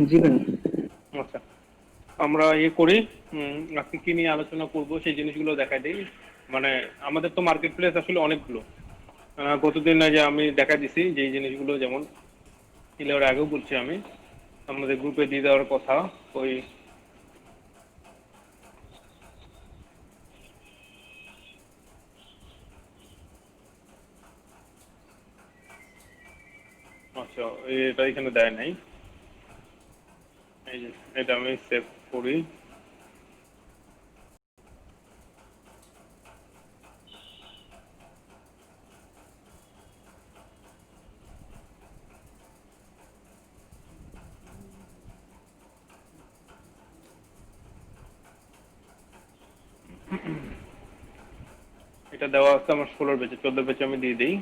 জি ভাই। আচ্ছা, আমরা ইয়ে করি, আজকে কি নিয়ে আলোচনা করব সেই জিনিসগুলো দেখাই দিই। মানে আমাদের তো মার্কেট প্লেস আসলে অনেকগুলো। গতদিন যে আমি দেখা দিছি যে এই জিনিসগুলো, যেমন ইলের আগেও বলছি আমি, আমাদের গ্রুপে দিয়ে দেওয়ার কথা। ওই আচ্ছা, এটা এখানে দেয় নাই। এই যে এটা আমি সেভ করি। এটা দেওয়া আছে আমার 16 পেজে, 14 পেজে আমি দিয়ে দিই।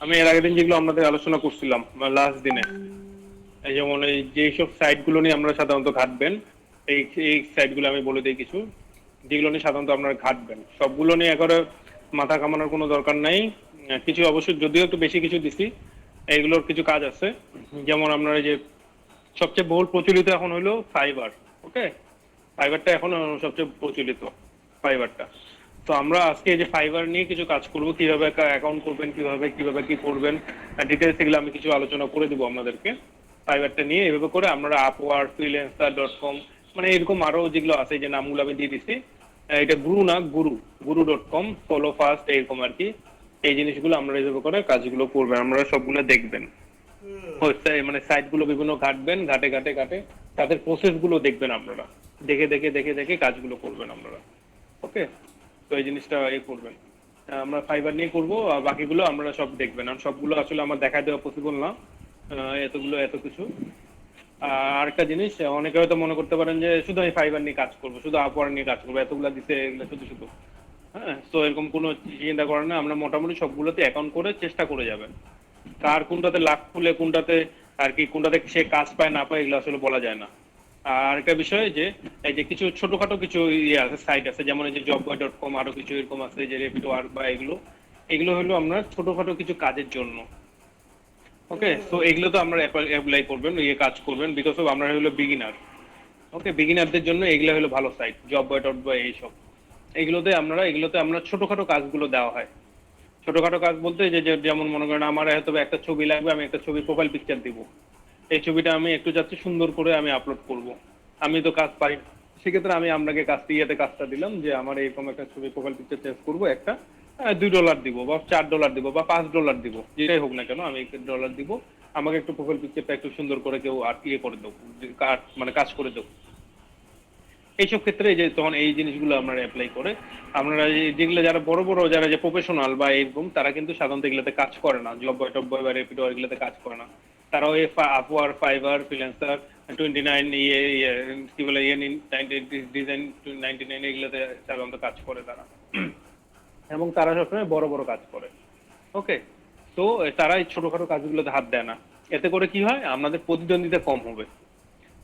আমি এর আগের দিন যেগুলো আমাদের আলোচনা করছিলাম লাস্ট দিনে, এই যেমন এই যেসব সাইটগুলো নিয়ে আমরা সাধারণত ঘাটবেন, এই এই সাইটগুলো আমি বলে দিই কিছু, যেগুলো নিয়ে সাধারণত আপনারা ঘাটবেন। সবগুলো নিয়ে একবারে মাথা কামানোর কোনো দরকার নাই। কিছু অবশ্যই, যদিও একটু বেশি কিছু দিছি, এইগুলোর কিছু কাজ আছে। যেমন আপনারা যে সবচেয়ে বহুল প্রচলিত এখন হলো ফাইবার। ওকে, ফাইবারটা এখন সবচেয়ে প্রচলিত, ফাইবারটা। তো আমরা আজকে এই যে ফাইবার নিয়ে কিছু কাজ করব, কিভাবে অ্যাকাউন্ট করবেন, কিভাবে কিভাবে কি করবেন, ডিটেলস এগুলো আমি কিছু আলোচনা করে দিব আপনাদেরকে। ফাইবারটা নিয়ে এভাবে করে আমরা আপওয়ার্ক, ফ্রিল্যান্সার.কম, মানে এরকম আরো যেগুলো আছে, যে নামগুলো আমি দিয়ে দিচ্ছি। এটা গুরু না, গুরু, গুরু.কম, ফলো ফাস্ট, এরকম আর কি। এই জিনিসগুলো আমরা এইভাবে করে কাজগুলো করবেন, আমরা সবগুলো দেখবেন। মানে সাইট গুলো বিভিন্ন ঘাটবেন, ঘাটে ঘাটে ঘাটে তাদের প্রসেস গুলো দেখবেন আপনারা, দেখে দেখে দেখে দেখে কাজগুলো করবেন আপনারা। ওকে, তো এই জিনিসটা করবেন। আমরা ফাইবার নিয়ে করবো, আর বাকিগুলো আপনারা সব দেখবেন। আর সবগুলো আসলে আমার দেখা দেওয়া পসিবল না, এতগুলো এত কিছু। আর একটা জিনিস, অনেকে হয়তো মনে করতে পারেন যে শুধু আমি ফাইবার নিয়ে কাজ করবো, শুধু আপওয়ার্ক নিয়ে কাজ করবো, এতগুলো দিতে এগুলো শুধু শুধু। হ্যাঁ, তো এরকম কোনো চিন্তা করেন না, আমরা মোটামুটি সবগুলোতে অ্যাকাউন্ট করে চেষ্টা করে যাবেন। কার কোনটাতে লাভ খুলে, কোনটাতে আর কি, কোনটাতে সে কাজ পায় না পায়, এগুলো আসলে বলা যায় না। আর একটা বিষয় যে এই যে কিছু ছোটখাটো কিছু ইয়ে আছে, সাইট আছে, যেমন এই যে জববয়.কম, আরো কিছু এরকম আছে, যে রেপিড ওয়ার্ক বা এগুলো, এগুলো হলো আমরা ছোটখাটো কিছু কাজের জন্য। ওকে, তো এগুলো তো আমরা অ্যাপ্লাই করবেন, ইয়ে কাজ করবেন, বিকজ অফ আমরা হলো বিগিনার। ওকে, বিগিনারদের জন্য এগুলো হলো ভালো সাইট, জববয়.বয় এইসব। এগুলোতে আমরা ছোটখাটো কাজগুলো দেওয়া হয়। ছোটখাটো কাজ বলতে যেমন মনে করেন আমার হয়তো একটা ছবি লাগবে, আমি একটা ছবি প্রোফাইল পিকচার দিব, এই ছবিটা আমি একটু যাচ্ছি সুন্দর করে আমি আপলোড করব। আমি তো কাজ পারি না। সেক্ষেত্রে আমি আপনাকে কাজটা দিলাম, যে আমার এরকম একটা ছবি প্রোফাইল পিকচার চেঞ্জ করবো, একটা $2 দিব, বা $4 দিব, বা $5 দিব, যেটাই হোক না কেন, আমি $1 দিব। আমাকে একটু প্রোফাইল পিকচারটা একটু সুন্দর করে কেউ আর করে দেবো, মানে কাজ করে দেবো। এইসব ক্ষেত্রে এই যে তখন এই জিনিসগুলো আপনারা অ্যাপ্লাই করে, আপনারা যেগুলো যারা বড় বড় যারা যে প্রফেশনাল বা এরকম, তারা কিন্তু সাধারণত এগুলোতে কাজ করে না, জববয়.টববয় বা রেপিডো এগুলোতে কাজ করে না। তারা ওই আপওয়ার্ক, ফাইবার, ফ্রিল্যান্সার, 29, কি বলে, ডিজাইন 99, এগুলোতে সাধারণত কাজ করে তারা। এবং তারা সবসময় বড় বড় কাজ করে। ওকে, তো তারা এই ছোটখাটো কাজগুলোতে হাত দেয় না। এতে করে কি হয়, আমাদের প্রতিদ্বন্দ্বিতা কম হবে।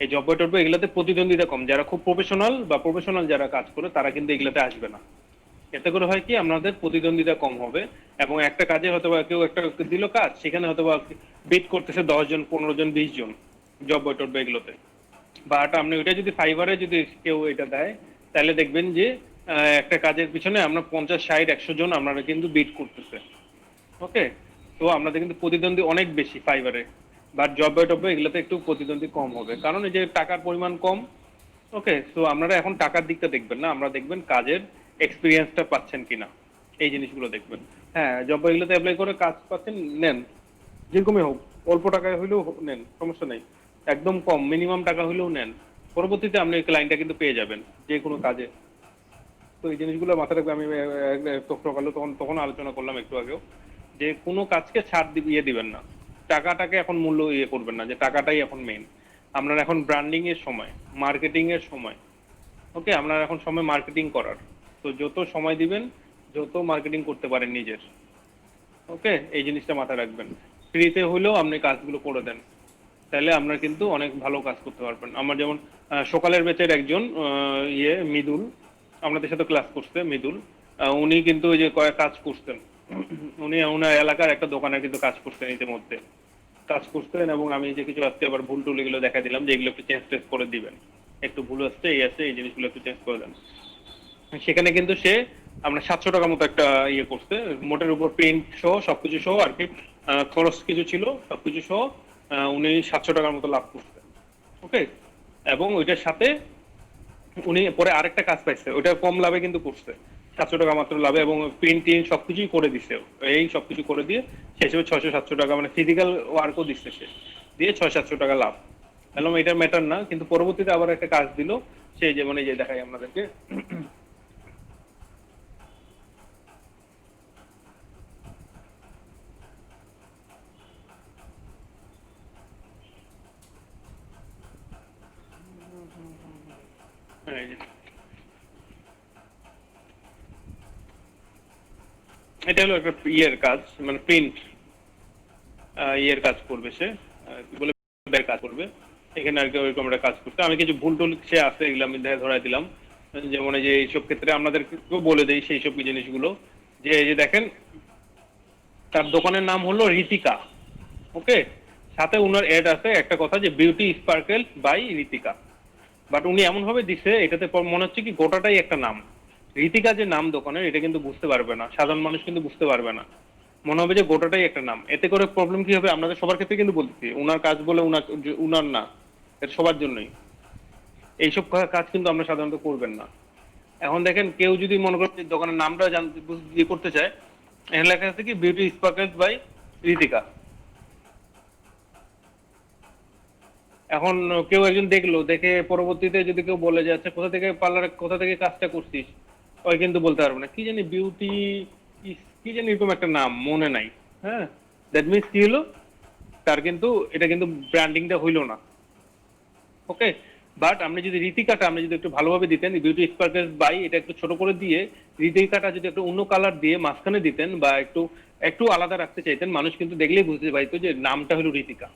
এই জববয়.টববয় এগুলোতে প্রতিদ্বন্দ্বিতা কম, যারা খুব প্রফেশনাল বা প্রফেশনাল যারা কাজ করে, তারা কিন্তু এগুলোতে আসবে না। এতে করে হয় কি, আপনাদের প্রতিদ্বন্দ্বিতা কম হবে। এবং একটা কাজে হয়তো বা কেউ একটা দিল কাজ, সেখানে হয়তো বা বিট করতেছে 10 জন, 15 জন, 20 জন, জববয়.টববয় এগুলোতে। বাট আপনি ওইটা যদি ফাইবারে যদি কেউ এটা দেয়, তাহলে দেখবেন যে একটা কাজের পিছনে আমরা 50, 60, 100 জন আপনারা কিন্তু বিট করতেছে। ওকে, তো আপনাদের কিন্তু প্রতিদ্বন্দ্বী অনেক বেশি ফাইবারে। বাট জববয়.টববয় এগুলোতে একটু প্রতিদ্বন্দ্বী কম হবে, কারণ এই যে টাকার পরিমাণ কম। ওকে, তো আপনারা এখন টাকার দিকটা দেখবেন না, আমরা দেখবেন কাজের এক্সপিরিয়েন্সটা পাচ্ছেন কিনা, এই জিনিসগুলো দেখবেন। হ্যাঁ, জব এগুলোতে অ্যাপ্লাই করে কাজ পাচ্ছেন, নেন, যেরকমই হোক, অল্প টাকায় হলেও নেন, সমস্যা নেই। একদম কম, মিনিমাম টাকা হলেও নেন। পরবর্তীতে আপনি ক্লায়েন্টটা কিন্তু পেয়ে যাবেন যে কোনো কাজে। তো এই জিনিসগুলো মাথায় রাখবে। আমি সকালে তখন তখন আলোচনা করলাম একটু আগেও, যে কোনো কাজকে ছাড় দিবেন না। টাকাটাকে এখন মূল্য করবেন না, যে টাকাটাই এখন মেইন। আপনার এখন ব্র্যান্ডিং এর সময়, মার্কেটিং এর সময়। ওকে, আপনার এখন সময় মার্কেটিং করার। তো যত সময় দিবেন, যত মার্কেটিং করতে পারেন নিজের, ওকে, এই জিনিসটা মাথায় রাখবেন। ফ্রিতে হলেও আপনি কাজগুলো করে দেন, তাহলে আপনার কিন্তু অনেক ভালো কাজ করতে পারবেন। আমার যেমন সকালের ব্যাচের একজন মৃদুল, আপনাদের সাথে ক্লাস করছে মৃদুল, উনি কিন্তু ওই যে কয়েক কাজ করতেন, উনি ওনার এলাকার একটা দোকানে কিন্তু কাজ করতেন ইতিমধ্যে, কাজ করতেন। এবং আমি যে কিছু আজকে আবার ভুল টুল এগুলো দেখা দিলাম যে এগুলো একটু চেঞ্জ টেঞ্জ করে দিবেন, একটু ভুল আসছে এই আছে, এই জিনিসগুলো একটু চেঞ্জ করে দেন। সেখানে কিন্তু সে আমরা 700 টাকা মতো একটা করছে, মোটের উপর প্রিন্ট সহ সবকিছু সহ আর কি, খরচ কিছু ছিল সবকিছু সহ, উনি 700 টাকার মতো লাভ করছে। ওকে, এবং ওইটার সাথে উনি পরে আরেকটা কাজ পাইছে, ওইটা কম লাভে কিন্তু করছে, 700 টাকা মাত্র লাভে, এবং প্রিন্ট টিন সবকিছুই করে দিছে। এই সবকিছু করে দিয়ে সে হিসেবে 600-700 টাকা, মানে ফিজিক্যাল ওয়ার্কও দিচ্ছে সে, দিয়ে 600-700 টাকা লাভ। বললাম এটার ম্যাটার না, কিন্তু পরবর্তীতে আবার একটা কাজ দিল, সে যেমন এই যে দেখাই আপনাদেরকে, এই যে এটা হলো একটা কাজ, মানে প্রিন্ট কাজ করবে সে, কি বলে, কাজ করবে এখানে আর কি, ওইরকম একটা কাজ করতে আমি কিছু ভুল টুল সে আছে এগুলো আমি ধরাই দিলাম। যেমন এই যে এইসব ক্ষেত্রে আপনাদেরকেও বলে দেই সেই সব জিনিসগুলো, যে এই যে দেখেন তার দোকানের নাম হলো রীতিকা। ওকে, সাথে উনার অ্যাড আছে একটা কথা যে beauty sparkle by Ritika, but উনি এমন ভাবে দিছে এটাতে মনে হচ্ছে কি গোটাটাই একটা নাম। রীতিকা যে নাম দোকানের এটা কিন্তু বুঝতে পারবে না, সাধারণ মানুষ কিন্তু বুঝতে পারবে না, মনে হবে যে গোটাটাই একটা নাম। এতে করে প্রবলেম কি হবে, আপনাদের সবার ক্ষেত্রে কিন্তু বলতেছি, উনার কাজ বলে উনার না, এটা সবার জন্যই। এইসব কাজ কিন্তু আমরা সাধারণত করবেন না। এখন দেখেন কেউ যদি মনে করেন যে দোকানের নামটা জানতে করতে চায়, এখানে লেখা আছে কি বিউটি স্পার্কেলস বাই রীতিকা। এখন কেউ একজন দেখলো, দেখে পরবর্তীতে যদি কেউ বলে যে আচ্ছা কোথা থেকে পার্লারে কোথা থেকে কাজটা করছিস, ওই কিন্তু বলতে পারবে না, কি জানি বিউটি কি জানি এরকম একটা নাম মনে নাই। হ্যাঁ, দ্যাট মিনস কি হলো, তার কিন্তু এটা কিন্তু ব্র্যান্ডিংটা হইলো না। ওকে, বাট আপনি যদি রীতিকাটা আপনি যদি একটু ভালোভাবে দিতেন, বিউটি স্পার্কেলস বাই এটা একটু ছোট করে দিয়ে রীতিকাটা যদি একটু অন্য কালার দিয়ে মাঝখানে দিতেন, বা একটু একটু আলাদা রাখতে চাইতেন, মানুষ কিন্তু দেখলেই বুঝতে পারতো যে নামটা হলো রীতিকা।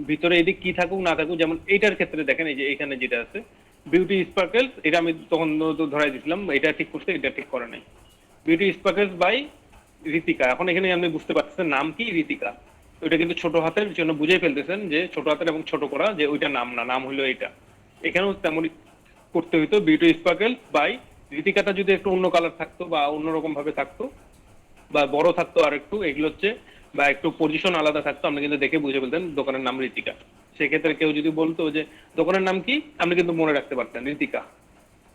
ভিতরে এদিক কি থাকুক না থাকুক, যেমন এইটার ক্ষেত্রে দেখেন এই যে এখানে যেটা আছে বিউটি স্পার্কেলস, এটা আমি তখন তো ধরাই দিছিলাম, এটা ঠিক করছে এটা ঠিক করে নাই, বিউটি স্পার্কেলস বাই রীতিকা। এখন এখানে আপনি বুঝতে পারছেন নাম কি রীতিকা, ওইটা কিন্তু ছোট হাতের জন্য বুঝে ফেলতেছেন যে ছোট হাতের এবং ছোট করা, যে ওইটা নাম না, নাম হলো এটা। এখানেও তেমনই করতে হইতো, বিউটি স্পার্কেলস বাই রীতিকাটা যদি একটু অন্য কালার থাকতো বা অন্যরকম ভাবে থাকতো বা বড় থাকতো আর একটু, এগুলো হচ্ছে, বা একটু পজিশন আলাদা থাকতো, আপনি কিন্তু দেখে বুঝে ফেলতেন দোকানের নাম রীতিকা। সেক্ষেত্রে কেউ যদি বলতো যে দোকানের নাম কি, আপনি কিন্তু মনে রাখতে পারতেন রীতিকা।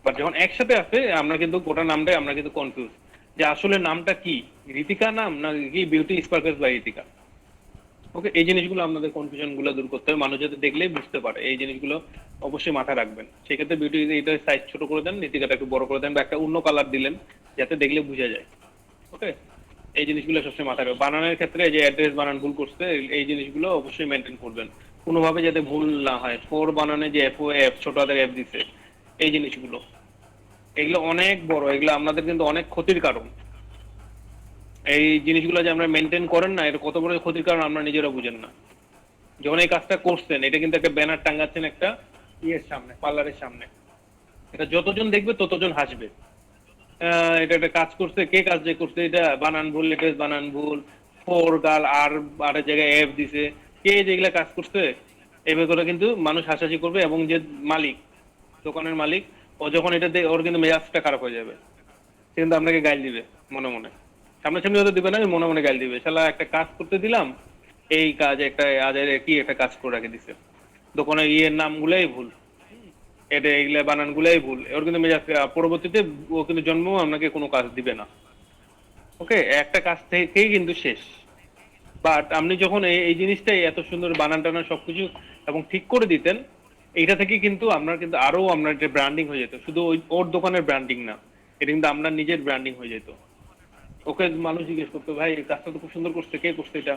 বাট যখন একসাথে আছে আমরা কিন্তু গোটা নামটাই আমরা কিন্তু কনফিউজ, যে আসলে নামটা কি, রীতিকা নাম না কি বিউটি স্পার্কেলস বাই রীতিকা। ওকে, এই জিনিসগুলো আপনাদের কনফিউশন গুলো দূর করতে হবে, মানুষ যাতে দেখলেই বুঝতে পারে, এই জিনিসগুলো অবশ্যই মাথায় রাখবেন। সেক্ষেত্রে বিউটি এটা সাইজ ছোট করে দেন, রীতিকাটা একটু বড় করে দেন, বা একটা অন্য কালার দিলেন যাতে দেখলে বুঝা যায়। ওকে, এই জিনিসগুলো সবসময় মাথায় রাখবেন। বানানোর ক্ষেত্রে যে অ্যাড্রেস বানান ভুল করছে, এই জিনিসগুলো অবশ্যই মেনটেন করবেন, কোনোভাবে যাতে ভুল না হয়। ফোর বানানে যে এফ ও এফ ছোট হাতের এফ দিছে, এই জিনিসগুলো এগুলো অনেক বড়, এগুলো আপনাদের কিন্তু অনেক ক্ষতির কারণ। এই জিনিসগুলো যে আমরা মেনটেন করেন না, এটা কত বড় ক্ষতির কারণ আমরা নিজেরা বুঝেন না। যখন এই কাজটা করছেন, এটা কিন্তু একটা ব্যানার টাঙ্গাচ্ছেন একটা ইয়ের সামনে, পার্লারের সামনে, এটা যতজন দেখবে ততজন হাসবে। এটা একটা কাজ করছে, কে কাজ যে করছে, এটা বানান ভুল, লেটেস্ট বানান ভুল, ফোর গাল আর আর জায়গায় এফ দিছে, কে যেগুলা কাজ করছে, এভাবে করে কিন্তু মানুষ হাসাহাসি করবে। এবং যে মালিক, দোকানের মালিক, ও যখন এটা ওর কিন্তু মেজাজটা খারাপ হয়ে যাবে, সে কিন্তু আপনাকে গাইল দিবে মনে মনে, সামনাসামনি হয়তো দিবে না, মনে মনে গাইল দিবে, শালা একটা কাজ করতে দিলাম, এই কাজ একটা আজের কি একটা কাজ করে রেখে দিছে, দোকানের ইয়ের নাম গুলাই ভুল, এটা এগুলা বানান গুলাই ভুল, ওর কিন্তু মেজাজ পরবর্তীতে ও কিন্তু জন্ম আপনাকে কোনো কাজ দিবে না। ওকে, একটা কাজ থেকেই কিন্তু শেষ। বাট আপনি যখন এই জিনিসটাই এত সুন্দর বানান টানান সবকিছু এবং ঠিক করে দিতেন, এইটা থেকে কিন্তু আপনার কিন্তু আরো আপনার যে ব্র্যান্ডিং হয়ে যেত, শুধু ওই ওর দোকানের ব্র্যান্ডিং না, এটা কিন্তু আপনার নিজের ব্র্যান্ডিং হয়ে যেত। ওকে মানুষ জিজ্ঞেস করতো ভাই এই কাজটা তো খুব সুন্দর করছে, কে করছে এটা,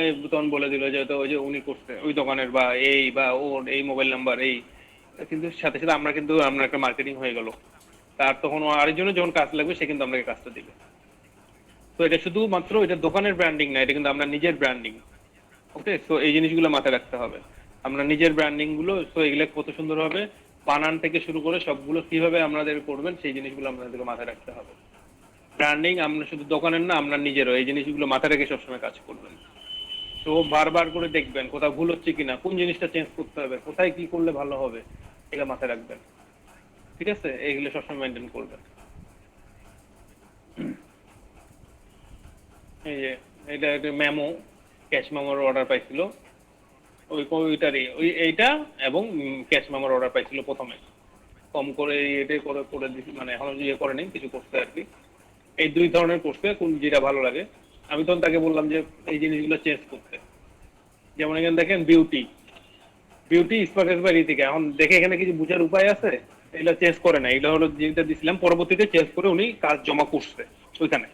এই তখন বলে দিল যে তো ওই যে উনি করছে ওই দোকানের, বা এই বা ওর এই মোবাইল নাম্বার এই, কিন্তু সাথে সাথে আমরা কিন্তু আমরা একটা মার্কেটিং হয়ে গেল, তার তখন আরেকজনের যখন কাজ লাগবে সে কিন্তু আপনাকে কাজটা দিবে। তো তো এটা শুধুমাত্র এটা দোকানের ব্র্যান্ডিং না, এটা কিন্তু আমরা নিজের ব্র্যান্ডিং। ওকে, সো এই জিনিসগুলো মাথায় রাখতে হবে। আমরা নিজের ব্র্যান্ডিং গুলো, সো এগুলো কত সুন্দর হবে, বানান থেকে শুরু করে সবগুলো কিভাবে আমাদের করবেন সেই জিনিসগুলো আপনাদেরকে মাথায় রাখতে হবে। ব্র্যান্ডিং আমরা শুধু দোকানের না, আমরা নিজেরও এই জিনিসগুলো মাথায় রেখে সবসময় কাজ করবেন। তো বারবার করে দেখবেন কোথাও ভুল হচ্ছে কিনা, কোন জিনিসটা চেঞ্জ করতে হবে, কোথায় কি করলে ভালো হবে, এটা মাথায় রাখবেন। ঠিক আছে, এইগুলো সবসময় মেনটেন করবেন। এই যে এটা একটা মেমো, ক্যাশ মেমোর অর্ডার পাইছিল, ওইটারই এইটা এবং ক্যাশ মেমোর অর্ডার পাইছিল প্রথমে, কম করে এটা করে করে দিছি, মানে এখনো ইয়ে করে নেই, কিছু করতে আর কি। এই দুই ধরনের করতে কোন যেটা ভালো লাগে। আমি তখন তাকে বললাম যে এই জিনিসগুলো চেঞ্জ করতে। যেমন এখানে দেখেন বিউটি, বিউটি স্পার্কেস বা রীতিকা, এখন দেখে এখানে কিছু বুঝার উপায় আছে? এটা চেঞ্জ করে না, এটা হলো যেটা দিছিলাম পরবর্তীতে চেঞ্জ করে উনি কাজ জমা করছে ওইখানে।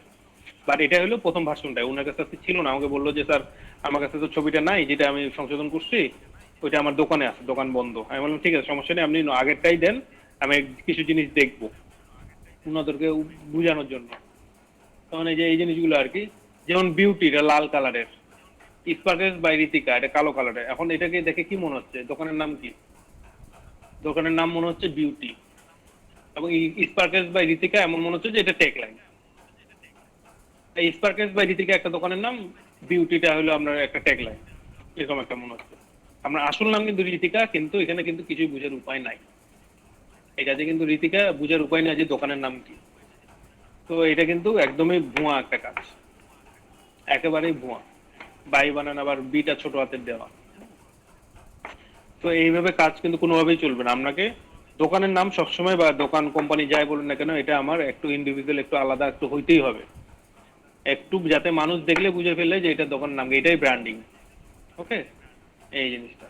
বাট এটা হলো প্রথম ভার্সনটা, ওনার কাছে ছিল না, আমাকে বললো যে স্যার আমার কাছে তো ছবিটা নাই যেটা আমি সংশোধন করছি, ওইটা আমার দোকানে আছে, দোকান বন্ধ। আমি বললাম ঠিক আছে সমস্যা নেই, আপনি আগেরটাই দেন, আমি কিছু জিনিস দেখবো ওনাদেরকে বুঝানোর জন্য। তখন এই যে এই জিনিসগুলো আর কি, যেমন বিউটি এটা লাল কালারের, স্পার্কেস বাই রীতিকা এটা কালো কালারের। এখন এটাকে দেখে কি মনে হচ্ছে, দোকানের নাম কি? দোকানের নাম মনে হচ্ছে বিউটি, এবং স্পার্কেস বাই রীতিকা এমন মনে হচ্ছে যে এটা টেক লাইন। এই স্পার্কেস বাই রীতিকা একটা দোকানের নাম, বিউটিটা হলো আপনার একটা ট্যাগ লাইন, এরকম একটা মনে হচ্ছে। আমরা আসল নাম কিন্তু রীতিকা, কিন্তু এখানে কিন্তু কিছুই বুঝার উপায় নাই। এটাতে কিন্তু রীতিকা বুঝার উপায় নাই যে দোকানের নাম কি। তো এটা কিন্তু একদমই ভুয়া একটা কাজ, একেবারেই ভুয়া। বাই বানান আবার বিটা ছোট হাতের দেওয়া। তো এইভাবে কাজ কিন্তু কোনোভাবেই চলবে না। আপনাকে দোকানের নাম সবসময়, বা দোকান কোম্পানি যাই বলুন না কেন, এটা আমার একটু ইন্ডিভিজুয়াল, একটু আলাদা একটু হইতেই হবে, একটু যাতে মানুষ দেখলে বুঝে ফেলে যে এটা দোকানের নাম, এটাই ব্র্যান্ডিং। ওকে, এই জিনিসটা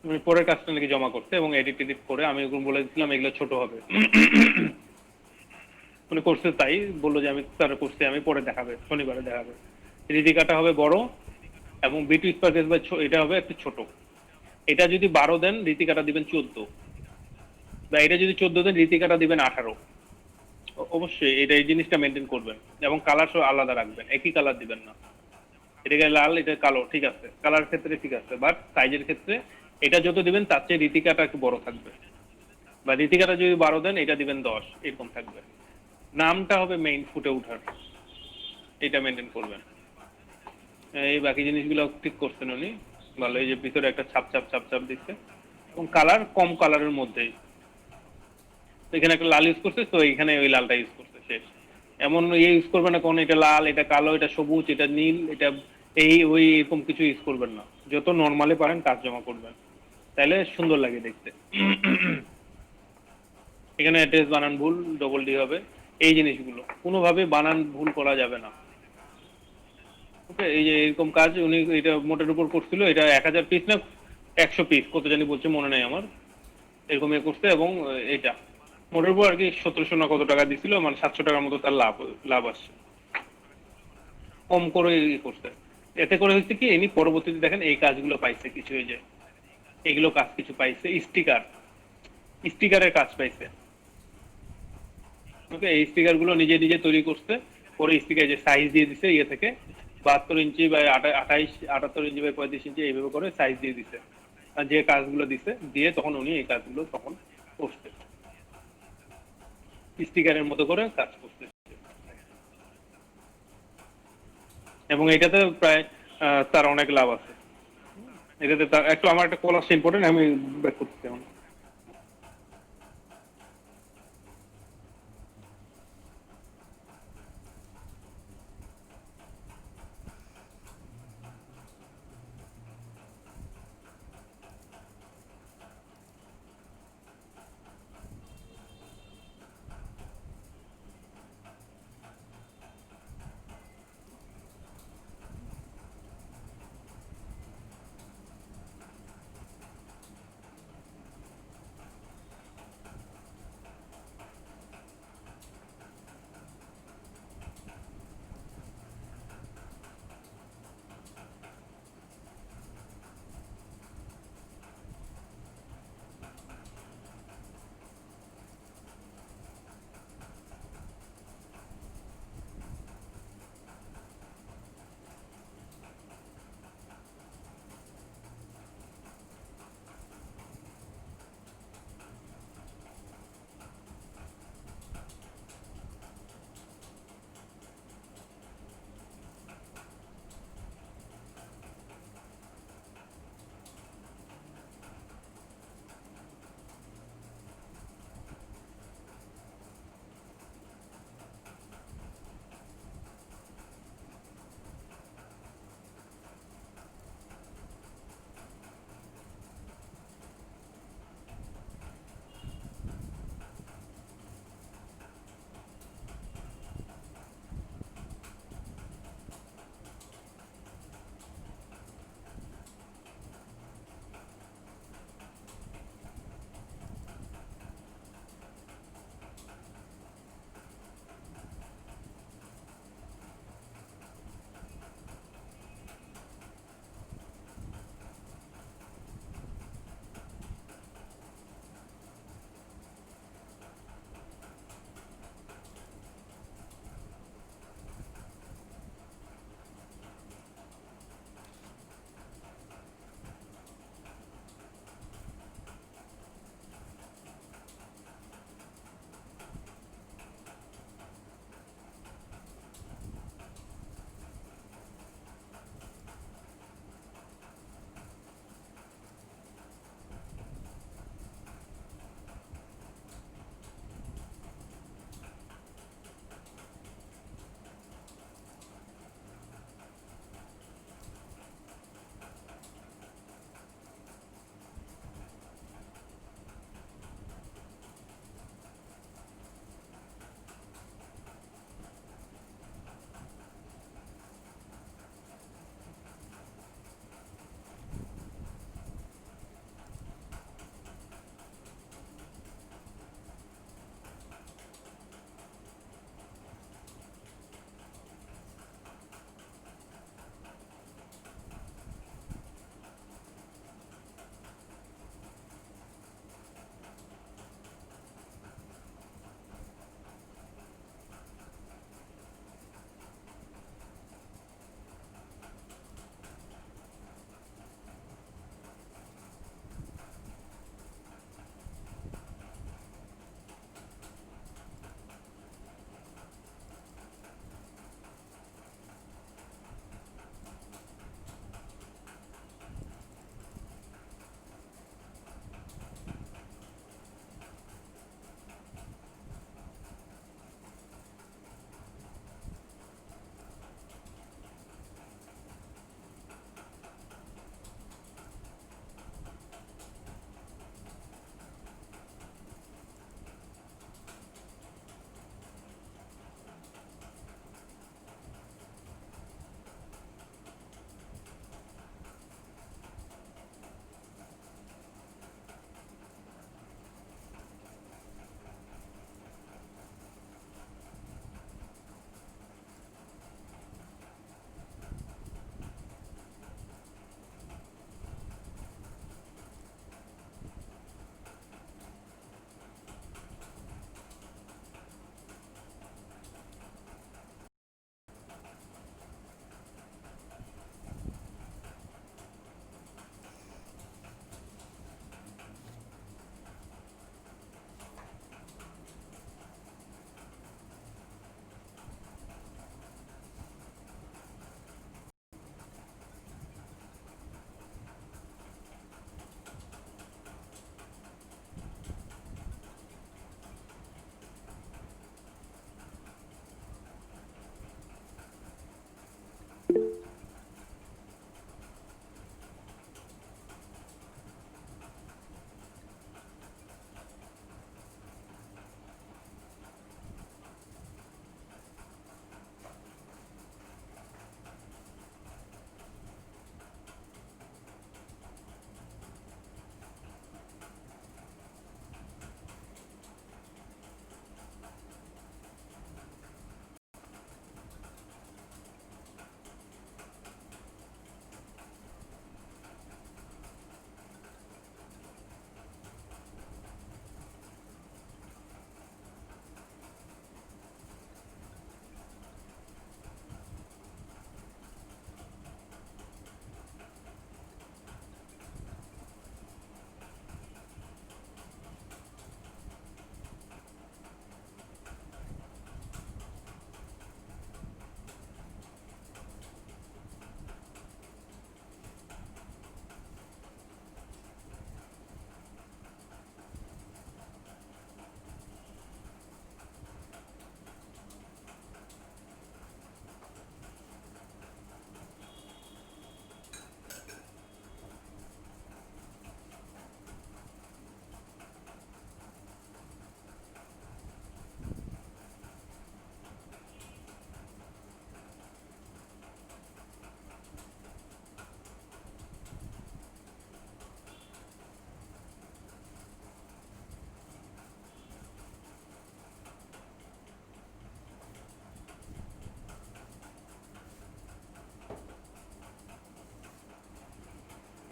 আমি পরের কাজটা নাকি জমা করতে এবং এডিট টেডিট করে আমি ওগুলো বলে দিচ্ছিলাম এগুলো ছোট হবে। উনি করছে তাই, বললো যে আমি তারা করছি, আমি পরে দেখাবে, শনিবারে দেখাবে। রীতিকাটা হবে বড় এবং বিটু স্পার্কেস বা এটা হবে একটু ছোট। এটা যদি 12 দেন, রীতিকাটা দিবেন 14, বা এটা যদি 14 দেন, রীতিকাটা দিবেন 18। অবশ্যই এটা এই জিনিসটা মেনটেন করবেন, এবং কালার সব আলাদা রাখবেন, একই কালার দিবেন না। এটাকে লাল, এটা কালো, ঠিক আছে, কালার ক্ষেত্রে ঠিক আছে, বাট সাইজের ক্ষেত্রে এটা যত দিবেন তার চেয়ে রীতিকাটা একটু বড় থাকবে, বা রীতিকাটা যদি 12 দেন এটা দিবেন 10, এরকম থাকবে। নামটা হবে মেইন ফুটে ওঠার, এটা মেনটেন করবেন। এই বাকি জিনিসগুলো ঠিক করছেন উনি ভালো। এই যে ভিতরে একটা ছাপ ছাপ ছাপ ছাপ দিচ্ছে, এবং কালার কম কালারের মধ্যেই, এখানে একটা লাল ইউজ করছে, তো এখানে ওই লালটা ইউজ করছে, শেষ। এমন ইয়ে ইউজ করবেন না কোন এটা লাল, এটা কালো, এটা সবুজ, এটা নীল, এটা এই ওই এরকম কিছু ইউজ করবেন না। যত নর্মালি পারেন কাজ জমা করবেন, তাহলে সুন্দর লাগে দেখতে। এখানে অ্যাড্রেস বানান ভুল, ডবল ডি হবে। এই জিনিসগুলো কোনোভাবে বানান ভুল করা যাবে না। ওকে, এই যে এরকম কাজ উনি এটা মোটের উপর করছিল, এটা 1000 পিস না 100 পিস কত জানি বলছে, মনে নেই আমার, এরকম ইয়ে করছে। এবং এটা মোটের উপর আর কি 1700 না কত টাকা দিছিল, মানে 700 টাকার মতো তার লাভ লাভ আসছে, কম করে ইয়ে করছে। এতে করে হচ্ছে কি, ইনি পরবর্তীতে দেখেন এই কাজগুলো পাইছে কিছু, এই যে এগুলো কাজ কিছু পাইছে, স্টিকার, স্টিকারের কাজ পাইছে। ওকে, এই স্টিকার গুলো নিজে নিজে তৈরি করছে, পরে স্টিকার যে সাইজ দিয়ে দিছে ইয়ে থেকে, 72 ইঞ্চি বা 78 ইঞ্চি বা 35 ইঞ্চি, এইভাবে করে সাইজ দিয়ে দিছে। আর যে কাজগুলো দিছে দিয়ে তখন উনি এই কাজগুলো তখন করছে, স্টিকারের মতো করে কাজ করছে। এবং এটাতে প্রায় তার অনেক লাভ আছে। এটাতে তার একটু, আমার একটা কল আসছে ইম্পর্টেন্ট, আমি ব্যাক করতে এখন।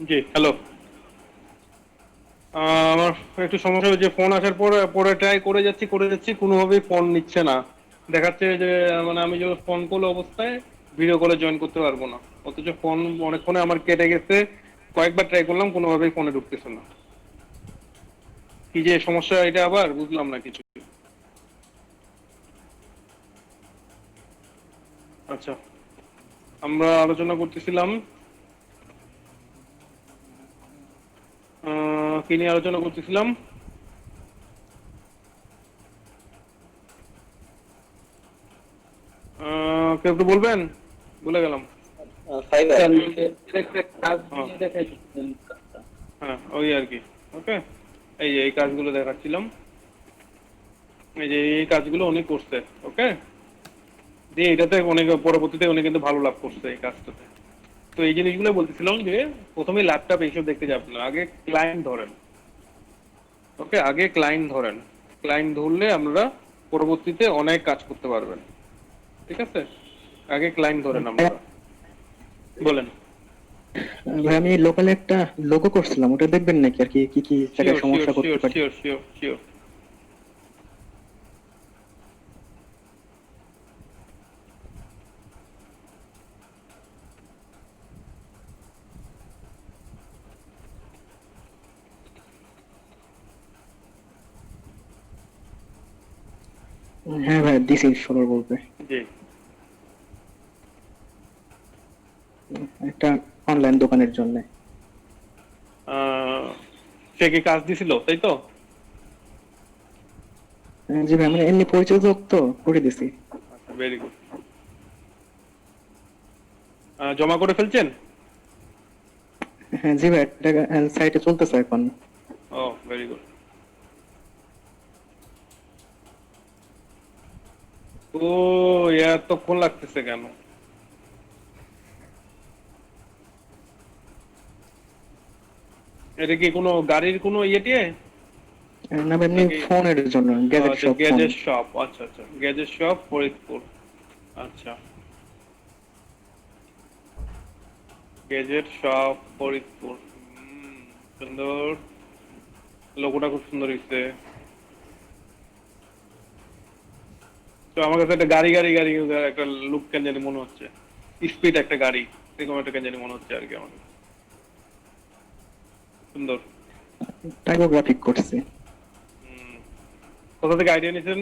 জি হ্যালো। আমার একটু সমস্যা হয়েছে, ফোন আসার পরে পরে ট্রাই করে যাচ্ছি কোনোভাবেই ফোন নিচ্ছে না। দেখাচ্ছে যে মানে আমি যখন ফোন কল অবস্থায় ভিডিও কলে জয়েন করতে পারবো না, অথচ ফোন অনেকক্ষণে আমার কেটে গেছে। কয়েকবার ট্রাই করলাম, কোনোভাবেই ফোনে ঢুকতেছে না। কি যে সমস্যা এটা আবার বুঝলাম না কিছু। আচ্ছা, আমরা আলোচনা করতেছিলাম কি নিয়ে আলোচনা করতেছিলাম? কেউ একটু বলবেন, ভুলে গেলাম। ফাইবার হ্যাঁ হ্যাঁ, ওই আর কি। ওকে, এই যে এই কাজগুলো দেখাচ্ছিলাম, এই যে এই কাজগুলো উনি করছে। ওকে, দিয়ে এটাতে অনেক পরবর্তীতে উনি কিন্তু ভালো লাভ করছে এই কাজটাতে। তো এই জিনিসগুলো বলতেছিলাম যে প্রথমে ল্যাপটপ এইসব দেখতে যাবেন না, আগে ক্লায়েন্ট ধরেন। ওকে, আগে ক্লায়েন্ট ধরেন। ক্লায়েন্ট ধরলে আমরা পরবর্তীতে অনেক কাজ করতে পারবেন। ঠিক আছে, আগে ক্লায়েন্ট ধরেন আমরা। বলেন। ভাই, আমি লোকালে একটা লোগো করছিলাম, ওটা দেখবেন নাকি আর কি কি কি জায়গায় শিওর শিওর সমস্যা করতে শিওর পারে? Sure sure sure. হ্যাঁ ভাই, দিস ইজ সরল বলবে। জি। একটা অনলাইন দোকানের জন্য। সে কি কাজ দিছিল তাই তো? জি ভাই, মানে এমনি পরিচয় তো করে দিছি। আচ্ছা, ভেরি গুড। জমা করে ফেলছেন? হ্যাঁ জি ভাই, এটা সাইটে চলতেছে এখন। ও, ভেরি গুড। ও, এতক্ষণ লাগতেছে কেন? এটা কি কোনো গাড়ির কোনো ইয়ে না ভাই, এমনি নাকি? ফোনের জন্য, গ্যাজেট আচ্ছা, শপ ফোন। Gadget shop. আচ্ছা আচ্ছা, গ্যাজেট শপ ফরিদপুর। আচ্ছা, গ্যাজেট শপ ফরিদপুর। সুন্দর, লোগোটা খুব সুন্দর হয়েছে। তো আমার কাছে একটা গাড়ি গাড়ি গাড়ি একটা লুক কেন জানি মনে হচ্ছে, স্পিড একটা গাড়ি এরকম একটা কেন জানি মনে হচ্ছে আর কি আমার। সুন্দর। টাইপোগ্রাফিক করছি। কোথা থেকে আইডিয়া নিয়েছেন?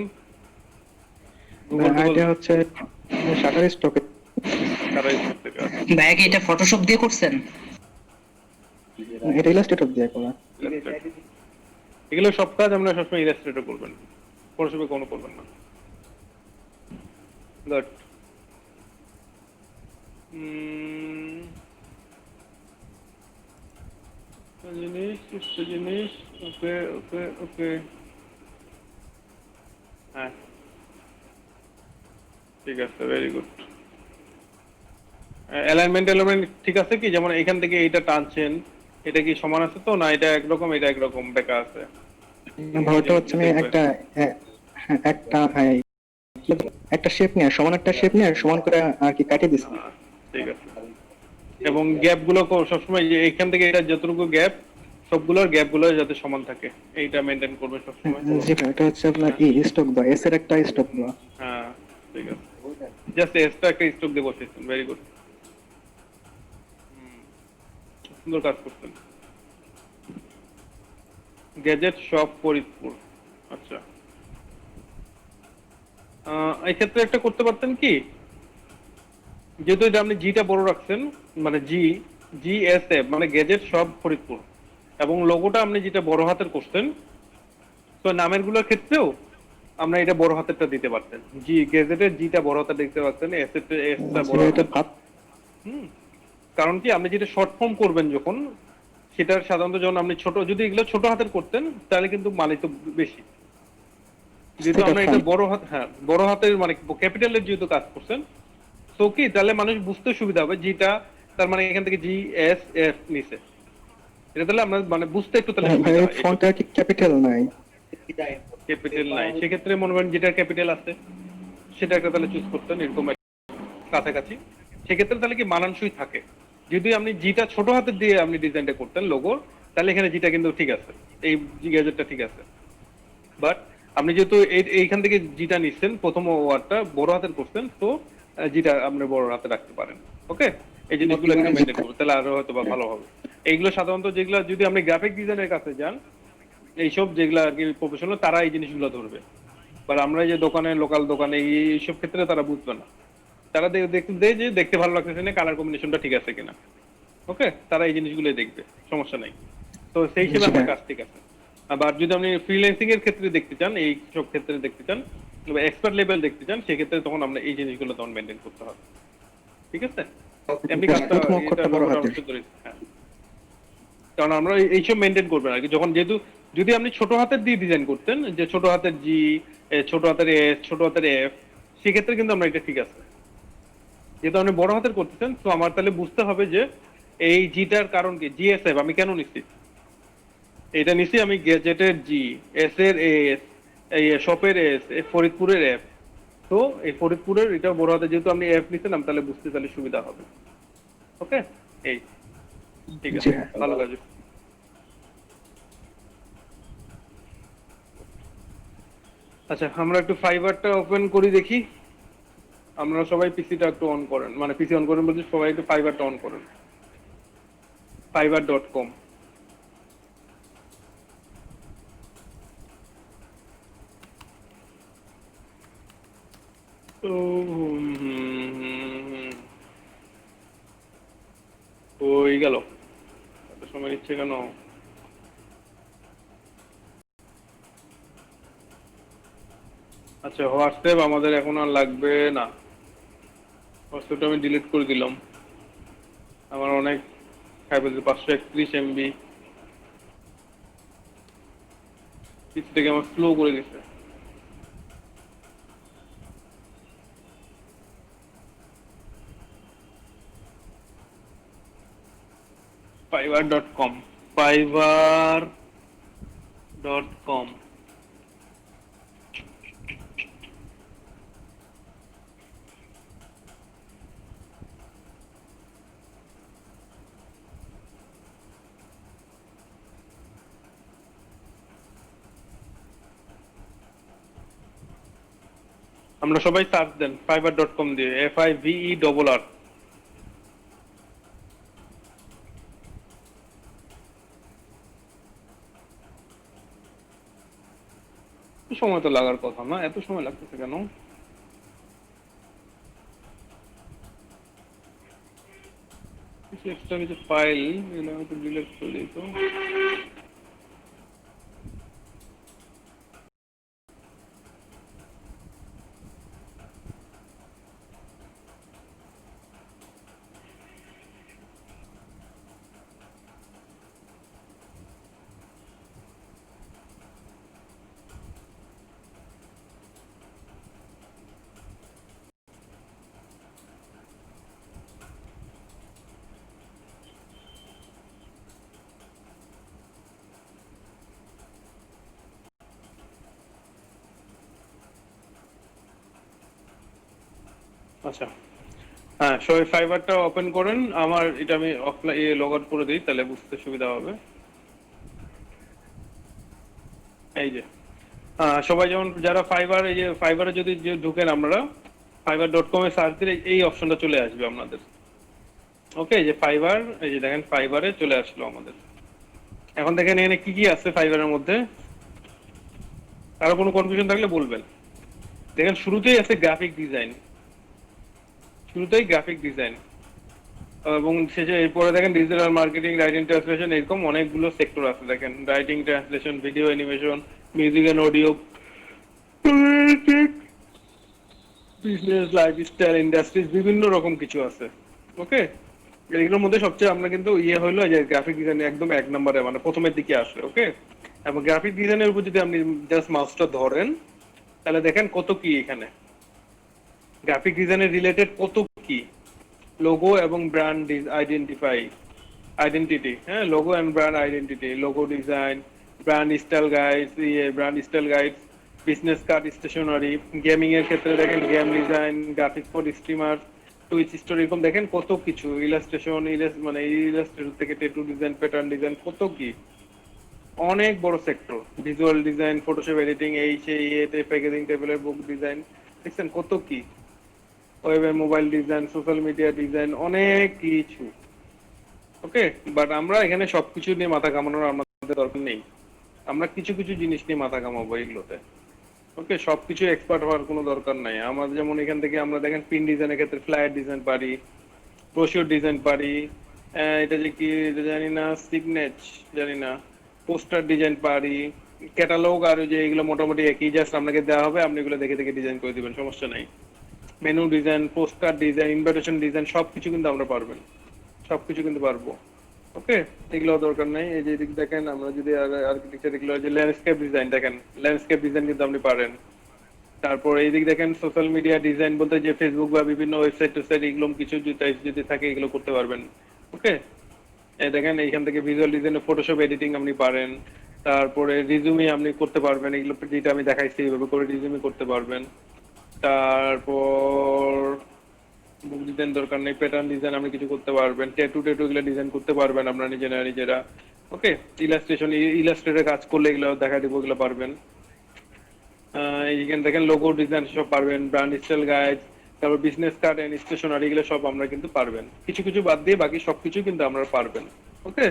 Google toggle? আইডিয়া হচ্ছে শাটার স্টকে। সারা স্টক থেকে? আচ্ছা, ভাইয়া কি এটা ফটোশপ দিয়ে করছেন? এটা ইলাস্ট্রেটর দিয়ে করা। Illustrator। এগুলো সব কাজ আমরা সবসময় ইলাস্ট্রেটর করবেন, ফটোশপে কোনো করবেন না। গুড। জিনিস একটা জিনিস। ওকে ওকে ওকে। হ্যাঁ, ঠিক আছে, ভেরি গুড। অ্যালাইনমেন্ট অ্যালাইনমেন্ট ঠিক আছে কি? যেমন এখান থেকে এইটা টানছেন, এটা কি সমান আছে তো, না এটা একরকম এটা একরকম বেকা আছে? এই ভাবটা হচ্ছে জিনিসগুলো আমি দেখবেন। একটা একটা একটা শেপ নিয়ে, সমান একটা শেপ নিয়ে সমান করে আর কি কাটিয়ে দিছি। ঠিক আছে। এবং গ্যাপ গুলো সবসময় যে এখান থেকে এটা যতটুকু গ্যাপ, সবগুলোর গ্যাপ গুলো যাতে সমান থাকে, এইটা মেনটেন করবে সবসময়। জি ভাই, এটা হচ্ছে আপনার স্টক বা এস এর একটা স্টক বা। হ্যাঁ, ঠিক আছে। জাস্ট এক্সট্রা একটা স্ট্রোক দিয়ে বসেছেন, ভেরি গুড। সুন্দর কাজ করছেন। Gadget shop Faridpur. আচ্ছা, এই ক্ষেত্রে একটা করতে পারতেন কি, যেহেতু এটা আপনি জিটা বড় রাখছেন, মানে জিএসএফ মানে গ্যাজেট শপ ফরিদপুর, এবং লোগোটা আপনি যেটা বড় হাতের করছেন, তো নামের গুলোর ক্ষেত্রেও আমরা এটা বড় হাতেরটা দিতে পারতেন। জি গ্যাজেটের জিটা বড় হাতের দেখতে পাচ্ছেন, এসটা জি বড় ভাই, এটা হাতের। ভাব। হুম। কারণ কি, আপনি যেটা শর্ট ফর্ম করবেন যখন, সেটার সাধারণত যখন আপনি ছোট, যদি এগুলো ছোট হাতের করতেন তাহলে কিন্তু মানে তো বেশি। যেহেতু এটা আমরা এটা ফাইন। বড় হাত, হ্যাঁ বড় হাতের মানে ক্যাপিটালের যেহেতু কাজ করছেন, তো কি তাহলে মানুষ বুঝতে সুবিধা হবে যেটা, তার মানে এখান থেকে জিএসএফ নিছে, এটা তাহলে আমরা মানে বুঝতে একটু তাহলে ভাই, সুবিধা হয় এইটুকু। ফন্টটা কি ক্যাপিটাল নাই? ক্যাপিটাল নাই, সেক্ষেত্রে মনে করেন যেটা ক্যাপিটাল আছে সেটা একটা তাহলে চুজ করতেন, এরকম একটা কাছাকাছি। সেক্ষেত্রে তাহলে কি মানানসই থাকে। যদি আপনি জিটা ছোট হাতের দিয়ে আপনি ডিজাইনটা করতেন লোগো, তাহলে এখানে জিটা কিন্তু ঠিক আছে, এই জি গ্যাজেটটা ঠিক আছে। বাট আপনি যেহেতু এইখান থেকে জিটা নিচ্ছেন, প্রথম ওয়ার্ডটা বড় হাতের করছেন, তো জিটা আপনি বড় হাতে রাখতে পারেন। ওকে, এই জিনিসগুলো একটু মেনটেন করবেন, তাহলে আরো হয়তো বা ভালো হবে। এইগুলো সাধারণত যেগুলো যদি আপনি গ্রাফিক ডিজাইনের কাছে যান, এইসব যেগুলো আর কি প্রফেশনাল, তারা এই জিনিসগুলো ধরবে। বাট আমরা এই যে দোকানে, লোকাল দোকানে এইসব ক্ষেত্রে তারা বুঝবে না। তারা দেখতে দেয় যে দেখতে ভালো লাগতেছে না, কালার কম্বিনেশনটা ঠিক আছে কিনা। ওকে, তারা এই জিনিসগুলোই দেখবে, সমস্যা নাই। তো সেই হিসেবে জি আপনার ভাইয়া। কাজ ঠিক আছে। আবার যদি আপনি ফ্রিল্যান্সিং এর ক্ষেত্রে দেখতে চান, এই সব ক্ষেত্রে দেখতে চান, বা এক্সপার্ট লেভেল দেখতে চান, সেক্ষেত্রে তখন আমরা এই জিনিসগুলো তখন মেনটেন করতে হবে। ঠিক আছে, এমনি কাজটা প্রথম এটা অক্ষরটা বড় মোটামুটি হাতের। আমরা ধরে, হ্যাঁ। কারণ আমরা এইসব মেনটেন করবেন আর কি। যখন যেহেতু যদি আপনি ছোট হাতের দিয়ে ডিজাইন করতেন, যে ছোট হাতের জি, ছোট হাতের এস, ছোট হাতের এফ, সেক্ষেত্রে কিন্তু আমরা এটা ঠিক আছে। যেহেতু আপনি বড় হাতের করতেছেন, তো আমার তাহলে বুঝতে হবে যে এই জিটার কারণ কি, জিএসএফ আমি কেন নিচ্ছি। এটা নিচ্ছি আমি গ্যাজেটের জি, এস এর এস, এই শপের এস, ফরিদপুরের এফ। তো এই ফরিদপুরের এটা বড় হাতে যেহেতু আপনি এফ নিচ্ছেন, আমি তাহলে বুঝতে তাহলে সুবিধা হবে। ওকে, এই ঠিক জি আছে, হ্যাঁ। ভালো কাজ। আচ্ছা, আমরা একটু ফাইবারটা ওপেন করি দেখি। আমরা সবাই পিসিটা একটু অন করেন, মানে পিসি অন করেন বলতে সবাই একটু ফাইবারটা অন করেন, fiverr.com। তো ওই গেল, এত সময় নিচ্ছে কেন? আচ্ছা, হোয়াটসঅ্যাপ আমাদের এখন আর লাগবে না, হোয়াটসঅ্যাপটা আমি ডিলিট করে দিলাম। আমার অনেক খাই বলছে, 531 MB পিসি থেকে আমার স্লো করে দিচ্ছে। fiverr.com, fiverr.com। আমরা সবাই সার্চ দেন fiverr.com দিয়ে, FIVERR। সময় তো লাগার কথা না, এত সময় লাগতেছে কেন? কিছু এক্সট্রা কিছু ফাইল এগুলো আমি তো ডিলিট করে দিই তো। আচ্ছা, হ্যাঁ, সবাই ফাইবারটা ওপেন করেন। আমার এটা আমি অফলাইন লগ আউট করে দিই, তাহলে বুঝতে সুবিধা হবে। এই যে সবাই যেমন যারা ফাইবার, এই যে ফাইবারে যদি ঢুকেন, আমরা fiverr.com এ সার্চ দিলে এই অপশনটা চলে আসবে আপনাদের। ওকে, এই যে ফাইবার, এই যে দেখেন ফাইবারে চলে আসলো আমাদের। এখন দেখেন এখানে কি কি আছে ফাইবারের মধ্যে, কারো কোনো কনফিউশন থাকলে বলবেন। দেখেন শুরুতেই আছে গ্রাফিক ডিজাইন, শুরুতেই গ্রাফিক ডিজাইন, এবং শেষে এরপরে দেখেন ডিজিটাল মার্কেটিং, রাইটিং ট্রান্সলেশন, এরকম অনেকগুলো সেক্টর আছে। দেখেন writing translation, video animation, music and audio, business, lifestyle, industries, বিভিন্ন রকম কিছু আছে। ওকে, এগুলোর মধ্যে সবচেয়ে আমরা কিন্তু হলো যে গ্রাফিক ডিজাইন একদম এক নম্বরে, মানে প্রথমের দিকে আসে। ওকে, এবং গ্রাফিক ডিজাইনের উপর যদি আপনি জাস্ট মাউসটা ধরেন, তাহলে দেখেন কত কি এখানে গ্রাফিক ডিজাইনের রিলেটেড কত কি, লোগো এবং ব্র্যান্ড আইডেন্টিটি, হ্যাঁ, logo and brand identity, logo design, brand style guides, business card, stationery, gaming এর ক্ষেত্রে দেখেন game design, graphics for streamer, Twitch story এরকম দেখেন কত কিছু, ইলাস্ট্রেশন মানে ইলাস্ট্রেশন থেকে টেটু ডিজাইন, প্যাটার্ন ডিজাইন, কত কি, অনেক বড় sector. Visual design, Photoshop editing, এই সেই এতে প্যাকেজিং টেবিলের বুক ডিজাইন, দেখছেন কত কি, ওয়েবে mobile design, social media design, অনেক কিছু। ওকে, বাট আমরা এখানে সবকিছু নিয়ে মাথা ঘামানোর আমাদের দরকার নেই। আমরা কিছু কিছু জিনিস নিয়ে মাথা ঘামাবো এগুলোতে। ওকে, সবকিছু এক্সপার্ট হওয়ার কোনো দরকার নাই। আমার যেমন এখান থেকে আমরা দেখেন পিন ডিজাইনের ক্ষেত্রে ফ্লায়ার ডিজাইন পারি, ব্রোশিওর ডিজাইন পারি, এটা যে কি এটা জানি না, সিগনেচ জানি না, পোস্টার ডিজাইন পারি, ক্যাটালগ, আর ওই যে এগুলো মোটামুটি একই, জাস্ট আপনাকে দেওয়া হবে, আপনি এগুলো দেখে দেখে ডিজাইন করে দিবেন, সমস্যা নাই। Menu design, poster design, invitation design, সবকিছু কিন্তু আমরা পারবেন, সবকিছু কিন্তু পারবো। ওকে, এগুলো দরকার নাই। এই যে এদিক দেখেন, আমরা যদি আর্কিটেকচার এগুলো, যে ল্যান্ডস্কেপ ডিজাইন দেখেন, ল্যান্ডস্কেপ ডিজাইন কিন্তু আপনি পারেন। তারপর এইদিক দেখেন সোশ্যাল মিডিয়া ডিজাইন বলতে যে ফেসবুক বা বিভিন্ন ওয়েবসাইট টোয়েবসাইট এগুলো কিছু যদি থাকে এগুলো করতে পারবেন। ওকে, এই দেখেন এইখান থেকে ভিজুয়াল ডিজাইন, ফটোশপ এডিটিং আপনি পারেন। তারপরে রিজুমি আপনি করতে পারবেন, এগুলো যেটা আমি দেখাইছি এইভাবে করে রিজুমি করতে পারবেন। তারপর বুক ডিজাইন দরকার নেই, প্যাটার্ন ডিজাইন আপনি কিছু করতে পারবেন, ট্যাটু এগুলো ডিজাইন করতে পারবেন আপনারা নিজেরা। ওকে, ইলাস্ট্রেশন, ইলাস্ট্রেটর কাজ করলে এগুলো দেখা দিব, এগুলো পারবেন। এইখানে দেখেন লোগো ডিজাইন সব পারবেন, ব্র্যান্ড স্টাইল গাইড, তারপর বিজনেস কার্ড এন্ড স্টেশনারি, এগুলো সব আমরা কিন্তু পারবেন। কিছু কিছু বাদ দিয়ে বাকি সবকিছু কিন্তু আমরা পারবেন। ওকে,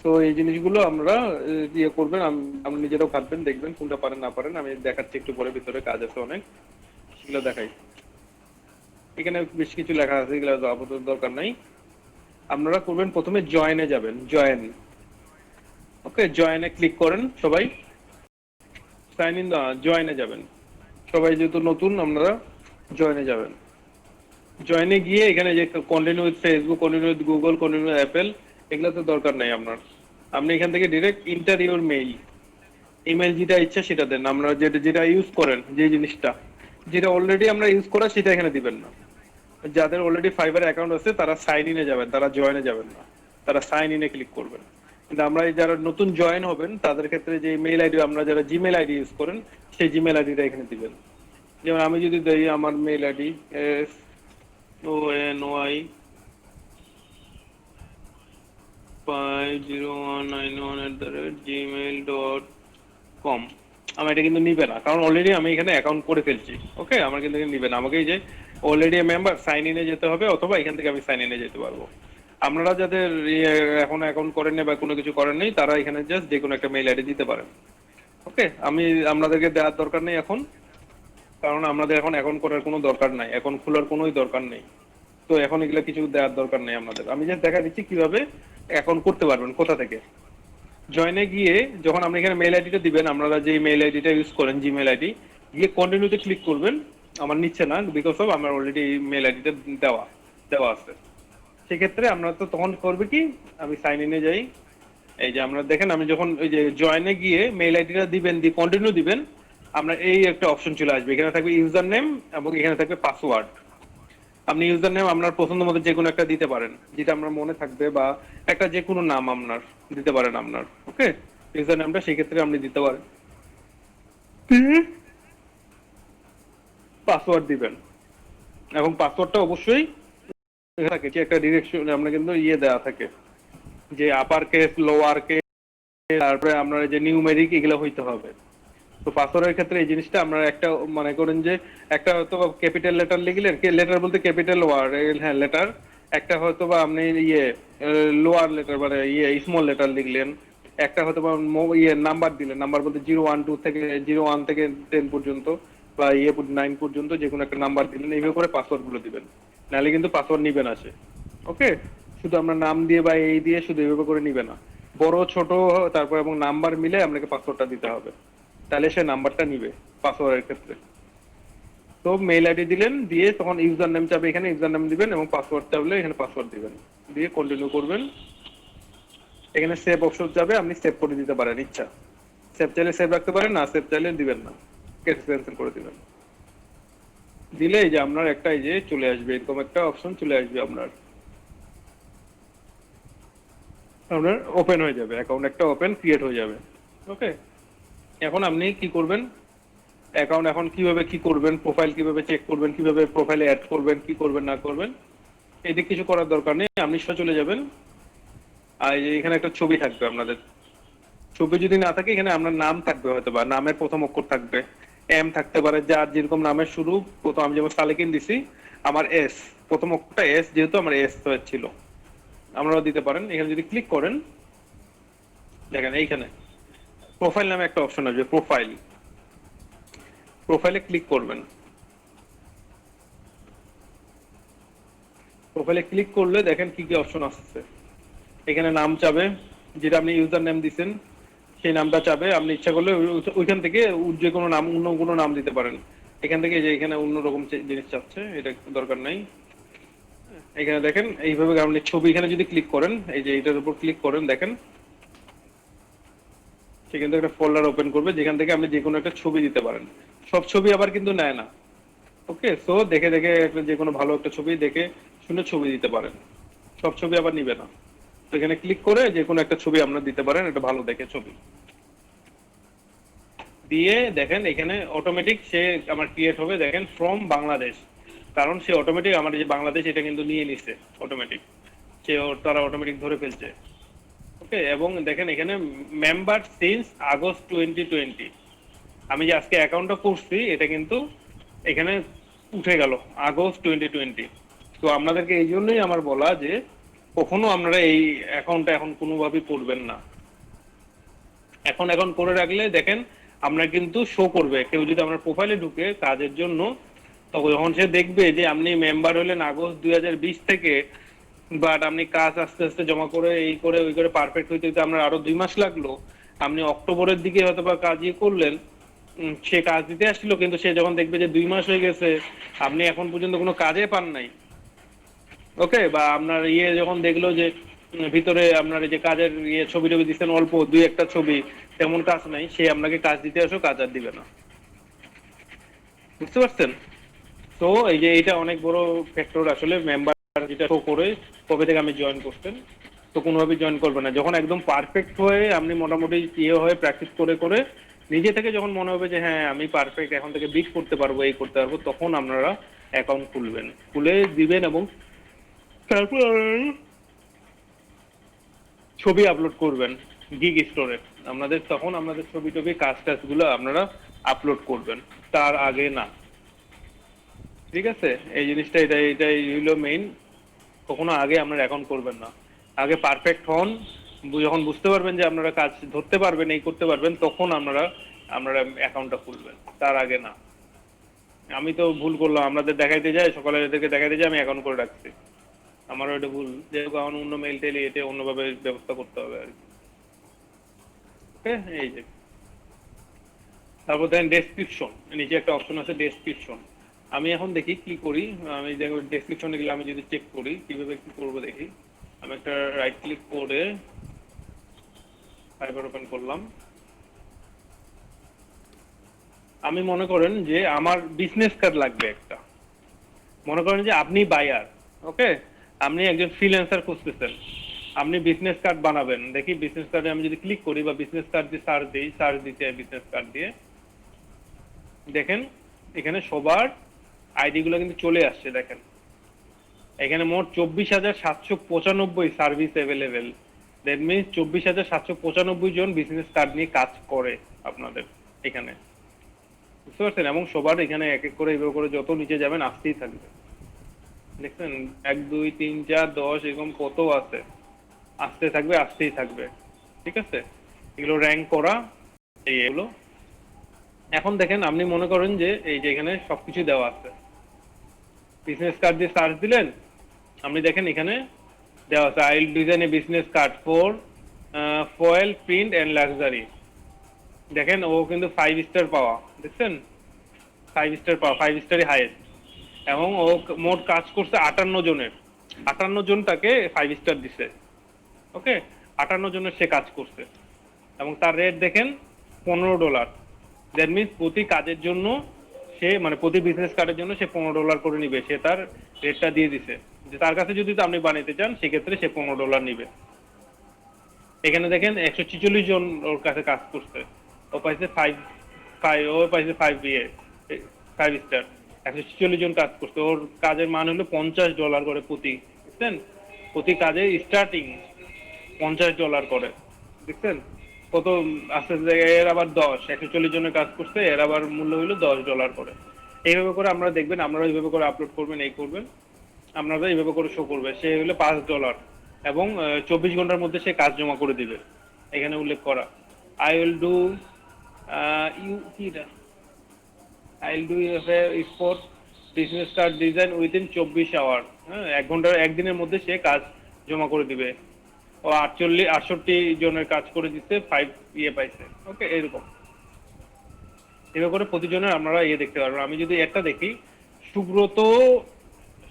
তো এই জিনিসগুলো আমরা ইয়ে করবেন, আমরা নিজেরাও কাটবেন, দেখবেন কোনটা পারেন না পারেন। আমি দেখাচ্ছি একটু পরে, ভিতরে কাজ আছে অনেক, সেগুলো দেখাই। এখানে বেশ কিছু লেখা আছে, এগুলো আপাতত দরকার নাই। আপনারা করবেন প্রথমে জয়েনে যাবেন, জয়েন। ওকে, জয়েনে ক্লিক করেন সবাই, সাইন ইন, জয়েনে যাবেন সবাই, যেহেতু নতুন আপনারা জয়েনে যাবেন। জয়েনে গিয়ে এখানে যে continue with Facebook, continue with Google, continue Apple, এগুলো তো দরকার নাই আপনার। আপনি এখান থেকে direct inter your mail, email যেটা ইচ্ছা সেটা দেন। আমরা যেটা যেটা ইউজ করেন, যে জিনিসটা যেটা অলরেডি আমরা ইউজ করা সেটা এখানে দিবেন না। যাদের অলরেডি ফাইবার অ্যাকাউন্ট আছে তারা সাইন ইনে যাবেন, তারা জয়েনে যাবেন না, তারা সাইন ইনে ক্লিক করবেন। কিন্তু আমরা যারা নতুন জয়েন হবেন তাদের ক্ষেত্রে যে মেইল আইডি, আমরা যারা জিমেল আইডি ইউজ করেন সেই জিমেল আইডিটা এখানে দিবেন। যেমন আমি যদি দেই আমার মেইল আইডি SONY501991@gmail.com, আমার এটা কিন্তু নিবে না, কারণ অলরেডি আমি এখানে অ্যাকাউন্ট করে ফেলছি। ওকে, আমার কিন্তু নিবে না, আমাকে এই যে অলরেডি মেম্বার সাইন ইনে যেতে হবে, অথবা এখান থেকে আমি সাইন ইনে যেতে পারবো। আপনারা যাদের এখন অ্যাকাউন্ট করেন না বা কোনো কিছু করেন নাই, তারা এখানে জাস্ট যে কোনো একটা মেইল আইডি দিতে পারেন। ওকে, আমি আপনাদেরকে দেওয়ার দরকার নেই এখন, কারণ আমাদের এখন অ্যাকাউন্ট করার কোনো দরকার নাই, অ্যাকাউন্ট খোলার কোনোই দরকার নেই। তো এখন এগুলো কিছু দেওয়ার দরকার নেই আমাদের। আমি জাস্ট দেখা দিচ্ছি কিভাবে অ্যাকাউন্ট করতে পারবেন, কোথা থেকে। জয়েনে গিয়ে যখন আপনি এখানে মেইল আইডিটা দিবেন, আপনারা যে মেইল আইডিটা ইউজ করেন জিমেল আইডি, গিয়ে কন্টিনিউতে ক্লিক করবেন। আমার নিচ্ছে না, বিকজ অফ আমার অলরেডি মেইল আইডিটা দেওয়া আছে। সেক্ষেত্রে আমরা তো তখন করবে কি, আমি সাইন ইনে যাই। এই যে আমরা দেখেন, আমি যখন ওই যে জয়েনে গিয়ে মেইল আইডিটা দিবেন, দিয়ে কন্টিনিউ দিবেন, আমরা এই একটা অপশন চলে আসবে। এখানে থাকবে ইউজার নেম এবং এখানে থাকবে পাসওয়ার্ড। আপনি ইউজার নেম আপনার পছন্দ মতো যে কোনো একটা দিতে পারেন, যেটা আপনার মনে থাকবে, বা একটা যে কোনো নাম আপনার দিতে পারেন আপনার। ওকে, ইউজার নেমটা সেই ক্ষেত্রে আপনি দিতে পারেন। পাসওয়ার্ড দিবেন, এবং পাসওয়ার্ডটা অবশ্যই থাকে যে একটা ডিরেকশন আমরা কিন্তু দেওয়া থাকে, যে আপার কেস, লোয়ার কেস, তারপরে আপনার যে নিউমেরিক, এগুলো হইতে হবে। তো পাসওয়ার্ডের ক্ষেত্রে এই জিনিসটা আমরা একটা মনে করেন যে একটা হয়তো ক্যাপিটাল লেটার লিখলেন, লেটার বলতে ক্যাপিটাল ওয়ার্ড, হ্যাঁ লেটার, একটা হয়তো বা আপনি লোয়ার লেটার মানে স্মল লেটার লিখলেন, একটা হয়তো বা নাম্বার দিলেন, নাম্বার বলতে 012 থেকে 01 থেকে 10 পর্যন্ত, বা 9 পর্যন্ত যে কোনো একটা নাম্বার দিলেন। এইভাবে করে পাসওয়ার্ড গুলো দিবেন, নাহলে কিন্তু পাসওয়ার্ড নিবে না সে। ওকে, শুধু আমরা নাম দিয়ে বা এই দিয়ে শুধু এইভাবে করে নিবে না, বড় ছোট তারপর এবং নাম্বার মিলে আপনাকে পাসওয়ার্ডটা দিতে হবে, তাহলে সে নাম্বারটা নিবে পাসওয়ার্ডের ক্ষেত্রে। তো মেইল আইডি দিলেন, দিয়ে তখন ইউজার নেম চাবে, এখানে ইউজার নেম দিবেন, এবং পাসওয়ার্ড চাইলে এখানে পাসওয়ার্ড দিবেন, দিয়ে কন্টিনিউ করবেন। এখানে সেভ অপশন যাবে, আপনি সেভ করে দিতে পারেন ইচ্ছা, সেভ চাইলে সেভ রাখতে পারেন, না সেভ চাইলে দিবেন না, ক্যান্সেল করে দিবেন। দিলে এই যে আপনার একটা এই যে চলে আসবে, এরকম একটা অপশন চলে আসবে, আপনার ওপেন হয়ে যাবে অ্যাকাউন্ট, একটা ওপেন ক্রিয়েট হয়ে যাবে। ওকে, এখন আপনি কি করবেন, অ্যাকাউন্ট এখন কিভাবে কি করবেন, প্রোফাইল কিভাবে চেক করবেন, কিভাবে প্রোফাইলে অ্যাড করবেন, কি করবেন না করবেন, এদিক কিছু করার দরকার নেই, আপনি সোজা চলে যাবেন। আর এই যে এখানে একটা ছবি থাকবে আপনাদের, ছবি যদি না থাকে এখানে আপনার নাম থাকবে, হয়তো বা নামের প্রথম অক্ষর থাকবে, এম থাকতে পারে, যার যেরকম নামের শুরু। প্রথম আমি যেমন সালেকিন দিছি, আমার এস, প্রথম অক্ষরটা এস, যেহেতু আমার এস ছিল, আপনারাও দিতে পারেন। এখানে যদি ক্লিক করেন, দেখেন এইখানে প্রোফাইল নামে একটা অপশন আসবে, প্রোফাইল, প্রোফাইলে ক্লিক করবেন। প্রোফাইলে ক্লিক করলে দেখেন কি কি অপশন আসছে। এখানে নাম চাবে, যেটা আপনি ইউজার নেম দিচ্ছেন সেই নামটা চাবে। আপনি ইচ্ছা করলে ওইখান থেকে যে কোনো নাম, অন্য কোনো নাম দিতে পারেন। এখান থেকে যে এখানে অন্যরকম জিনিস চাচ্ছে, এটা দরকার নাই। এখানে দেখেন এইভাবে আপনি ছবি, এখানে যদি ক্লিক করেন, এই যে এটার উপর ক্লিক করেন, দেখেন সেখান থেকে একটা ফোল্ডার ওপেন করবে, যেখান থেকে আপনি যে কোনো একটা ছবি দিতে পারেন। সব ছবি আবার কিন্তু নেয় না। ওকে, সো দেখে দেখে যে কোনো ভালো একটা ছবি দেখে শুনে ছবি দিতে পারেন, সব ছবি আবার নিবে না। তো এখানে ক্লিক করে যে কোনো একটা ছবি আপনারা দিতে পারেন, একটা ভালো দেখে ছবি দিয়ে দেখেন এখানে অটোমেটিক সে আমার ক্রিয়েট হবে, দেখেন ফ্রম বাংলাদেশ, কারণ সে অটোমেটিক আমার যে বাংলাদেশ এটা কিন্তু নিয়ে নিছে অটোমেটিক, সে তারা অটোমেটিক ধরে ফেলছে। ওকে, এবং দেখেন এখানে মেম্বার সিন্স আগস্ট 2020, আমি যে আজকে অ্যাকাউন্টটা করছি এটা কিন্তু এখানে উঠে গেল আগস্ট 2020। তো আপনাদেরকে এই জন্যই আমার বলা যে কখনো আপনারা এই অ্যাকাউন্টটা এখন কোনোভাবেই করবেন না। এখন করে রাখলে দেখেন আমরা কিন্তু শো করবে, কেউ যদি আপনার প্রোফাইলে ঢুকে কাজের জন্য, তখন যখন সে দেখবে যে আপনি মেম্বার হলেন আগস্ট 2020 থেকে, বাট আপনি কাজ আস্তে আস্তে জমা করে এই করে ওই করে পারফেক্ট হইতে হইতে আপনার আরো 2 মাস লাগলো, আপনি অক্টোবরের দিকে হয়তো বা কাজ করলেন, সে কাজ দিতে আসছিল, কিন্তু সে যখন দেখবে যে 2 মাস হয়ে গেছে আপনি এখন পর্যন্ত কোনো কাজে পান নাই, ওকে, বা আপনার যখন দেখলো যে ভিতরে আপনার এই যে কাজের ছবি টবি দিচ্ছেন অল্প 2-1টা ছবি, তেমন কাজ নাই, সে আপনাকে কাজ দিতে আসো, কাজ আর দিবে না। বুঝতে পারছেন? তো এই যে এটা অনেক বড় ফ্যাক্টর আসলে, মেম্বার যেটা শো করে কবে থেকে আমি জয়েন করছেন, তো কোনোভাবেই জয়েন করবে না। যখন একদম পারফেক্ট হয়ে আপনি মোটামুটি হয়ে প্র্যাকটিস করে করে নিজে থেকে যখন মনে হবে যে হ্যাঁ আমি পারফেক্ট, এখন থেকে বিট করতে পারবো, এই করতে পারবো, তখন আপনারা অ্যাকাউন্ট খুলবেন, খুলে দিবেন এবং তারপর ছবি আপলোড করবেন গিগ স্টোরে। আপনাদের তখন আপনাদের ছবি টবি কাজ টাজগুলো আপনারা আপলোড করবেন, তার আগে না। ঠিক আছে, এই জিনিসটা এটাই হলো মেইন। কখনো আগে আপনারা অ্যাকাউন্ট করবেন না, আগে পারফেক্ট হন, যখন বুঝতে পারবেন যে আপনারা কাজ ধরতে পারবেন, এই করতে পারবেন, তখন আপনারা অ্যাকাউন্টটা খুলবেন, তার আগে না। আমি তো ভুল করলাম, আপনাদের দেখাইতে যাই, সকালে এদেরকে দেখাইতে যাই আমি অ্যাকাউন্ট করে রাখছি, আমারও এটা ভুল, যেহেতু এখন অন্য মেইল টেল এটা অন্যভাবে ব্যবস্থা করতে হবে আর কি। ওকে, এই যে তারপর দেখেন ডেসক্রিপশন, নিচে একটা অপশন আছে ডেসক্রিপশন। আমি এখন দেখি কি করি, আমি দেখো ডেসক্রিপশনে গেলে আমি যদি চেক করি কিভাবে কি করবো দেখি। আমি একটা রাইট ক্লিক করে ফাইবার ওপেন করলাম। আমি মনে করেন যে আমার বিজনেস কার্ড লাগবে একটা, মনে করেন যে আপনি বায়ার, ওকে, আপনি একজন ফ্রিল্যান্সার খুঁজতেছেন, আপনি বিজনেস কার্ড বানাবেন। দেখি বিজনেস কার্ডে আমি যদি ক্লিক করি বা বিজনেস কার্ড দিয়ে সার্চ দিতে বিজনেস কার্ড দিয়ে, দেখেন এখানে সবার আইডি গুলো কিন্তু চলে আসছে। দেখেন এখানে মোট 24,795 সার্ভিস অ্যাভেলেবেল, দ্যাট মিনস 24,795 জন বিজনেস কার্ড নিয়ে কাজ করে আপনাদের এখানে। বুঝতে পারছেন? এবং সবার এখানে এক এক করে এইভাবে করে যত নিচে যাবেন আসতেই থাকবে। দেখছেন 1 2 3 4 10 এরকম কত আছে, আসতে থাকবে আসতেই থাকবে। ঠিক আছে, এগুলো র্যাঙ্ক করা এইগুলো। এখন দেখেন আপনি মনে করেন যে এই যে এখানে সবকিছু দেওয়া আছে, বিজনেস কার্ড দিয়ে সার্চ দিলেন, আপনি দেখেন এখানে দেওয়া আছে I will design a business card for foil print and luxury. দেখেন ও কিন্তু 5 স্টার পাওয়া, দেখছেন 5 স্টার পাওয়া, 5 স্টারই হাইয়েস্ট। এবং ও মোট কাজ করছে 58 জনের, 58 জন তাকে 5 স্টার দিছে। ওকে, 58 জনের সে কাজ করছে এবং তার রেট দেখেন $15। দ্যাট মিনস প্রতি কাজের জন্য সে, মানে প্রতি বিজনেস কার্ডের জন্য সে $15 করে নিবে, সে তার রেটটা দিয়ে দিছে যে তার কাছে যদি আপনি বানাইতে চান সেক্ষেত্রে সে $15 নিবে। এখানে দেখেন 146 জন ওর কাছে কাজ করছে, ও পাইছে 5 স্টার। 146 জন কাজ করছে। ওর কাজের মান হলো $50 করে প্রতি, বুঝছেন? প্রতি কাজে স্টার্টিং $50 করে, দেখছেন কত আস্তে আস্তে। এর আবার 140 জনের কাজ করছে, এর আবার মূল্য হলো $10 করে। এইভাবে করে আমরা দেখবেন, আপনারা এইভাবে করে আপলোড করবেন, এই করবেন, আপনারা এইভাবে করে শো করবে। সে হলো $5 এবং 24 ঘন্টার মধ্যে সে কাজ জমা করে দিবে। এখানে উল্লেখ করা আই উইল ডু ইউ কিটা I will do sport business start design within 24 hour. হ্যাঁ, 1 ঘন্টা, একদিনের মধ্যে সে কাজ জমা করে দিবে। ও 68 জনের কাজ করে দিতে 5 পাইছে। ওকে, এরকম এভাবে করে প্রতিজনের আপনারা দেখতে পারবেন। আমি যদি একটা দেখি, সুব্রত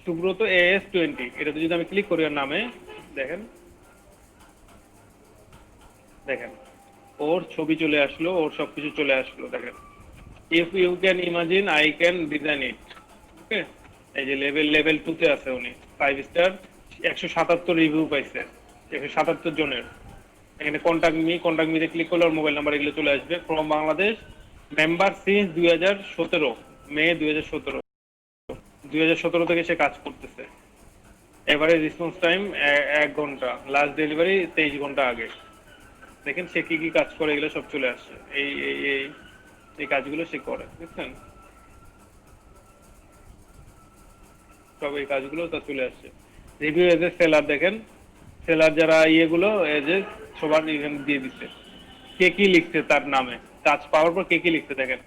সুব্রত AS20, এটাতে যদি আমি ক্লিক করি ওর নামে, দেখেন দেখেন ওর ছবি চলে আসলো, ওর সবকিছু চলে আসলো। দেখেন, if you can imagine I can design it. Okay, এই যে লেভেল 2 তে আছে উনি, 5 স্টার, 177 রিভিউ পাইছে, 177 জনের। এখানে কন্টাক্ট মিতে ক্লিক করলে ওর মোবাইল নাম্বার এগুলো চলে আসবে। ফ্রম বাংলাদেশ, মেম্বার সিন্স 2017, মে 2017 থেকে সে কাজ করতেছে। এভারেজ রেসপন্স টাইম 1 ঘন্টা, লাস্ট ডেলিভারি 23 ঘন্টা আগে। দেখেন সে কি কি কাজ করে, এগুলো সব চলে আসছে। এই এই এই এই কাজগুলো সে করে, বুঝছেন? সব এই কাজগুলো তা চলে আসছে। রিভিউ এজ এ সেলার, দেখেন সেলার যারা ইয়েগুলো এজ এ সবার এখানে দিয়ে দিচ্ছে, কে কি লিখছে তার নামে, কাজ পাওয়ার পর কে কি লিখছে। দেখেন,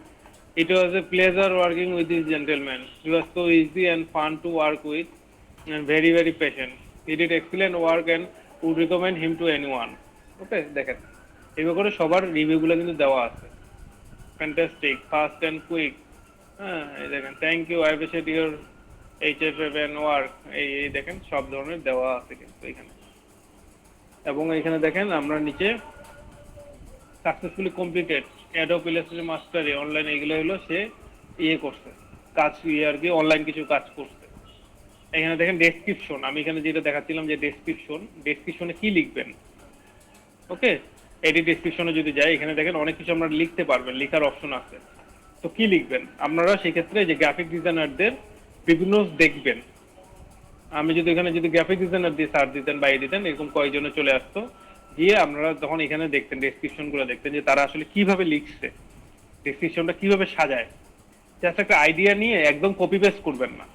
it was a pleasure working with this gentleman, he was so easy and fun to work with and very patient. He did excellent work and would recommend him to anyone. Okay, দেখেন এইভাবে করে সবার রিভিউগুলো কিন্তু দেওয়া আছে। Fantastic, fast and quick. হ্যাঁ, এই দেখেন, thank you, I appreciate your HFN work. এই দেখেন সব ধরনের দেওয়া আছে কিন্তু এখানে। এবং এখানে দেখেন আমরা নিচে successfully completed Adobe Illustrator mastery online, এগুলো হলো সে করছে কাজ, আর কি অনলাইন কিছু কাজ করছে। এখানে দেখেন ডেসক্রিপশন, আমি এখানে যেটা দেখাচ্ছিলাম যে ডেসক্রিপশনে কি লিখবেন। ওকে, এডি ডেসক্রিপশনে যদি যাই, এখানে দেখেন অনেক কিছু আপনারা লিখতে পারবেন, লেখার অপশন আছে। তো কি লিখবেন আপনারা সেক্ষেত্রে, যে গ্রাফিক ডিজাইনারদের বিভিন্ন দেখবেন। আমি যদি এখানে গ্রাফিক ডিজাইনার দিয়ে সার্চ দিতেন বা দিতেন, এরকম কয়েকজনে চলে আসতো। গিয়ে আপনারা তখন এখানে দেখতেন, ডেসক্রিপশনগুলো দেখতেন যে তারা আসলে কিভাবে লিখছে, ডেসক্রিপশনটা কিভাবে সাজায়। জাস্ট একটা আইডিয়া নিয়ে একদম কপি পেস্ট করবেন না।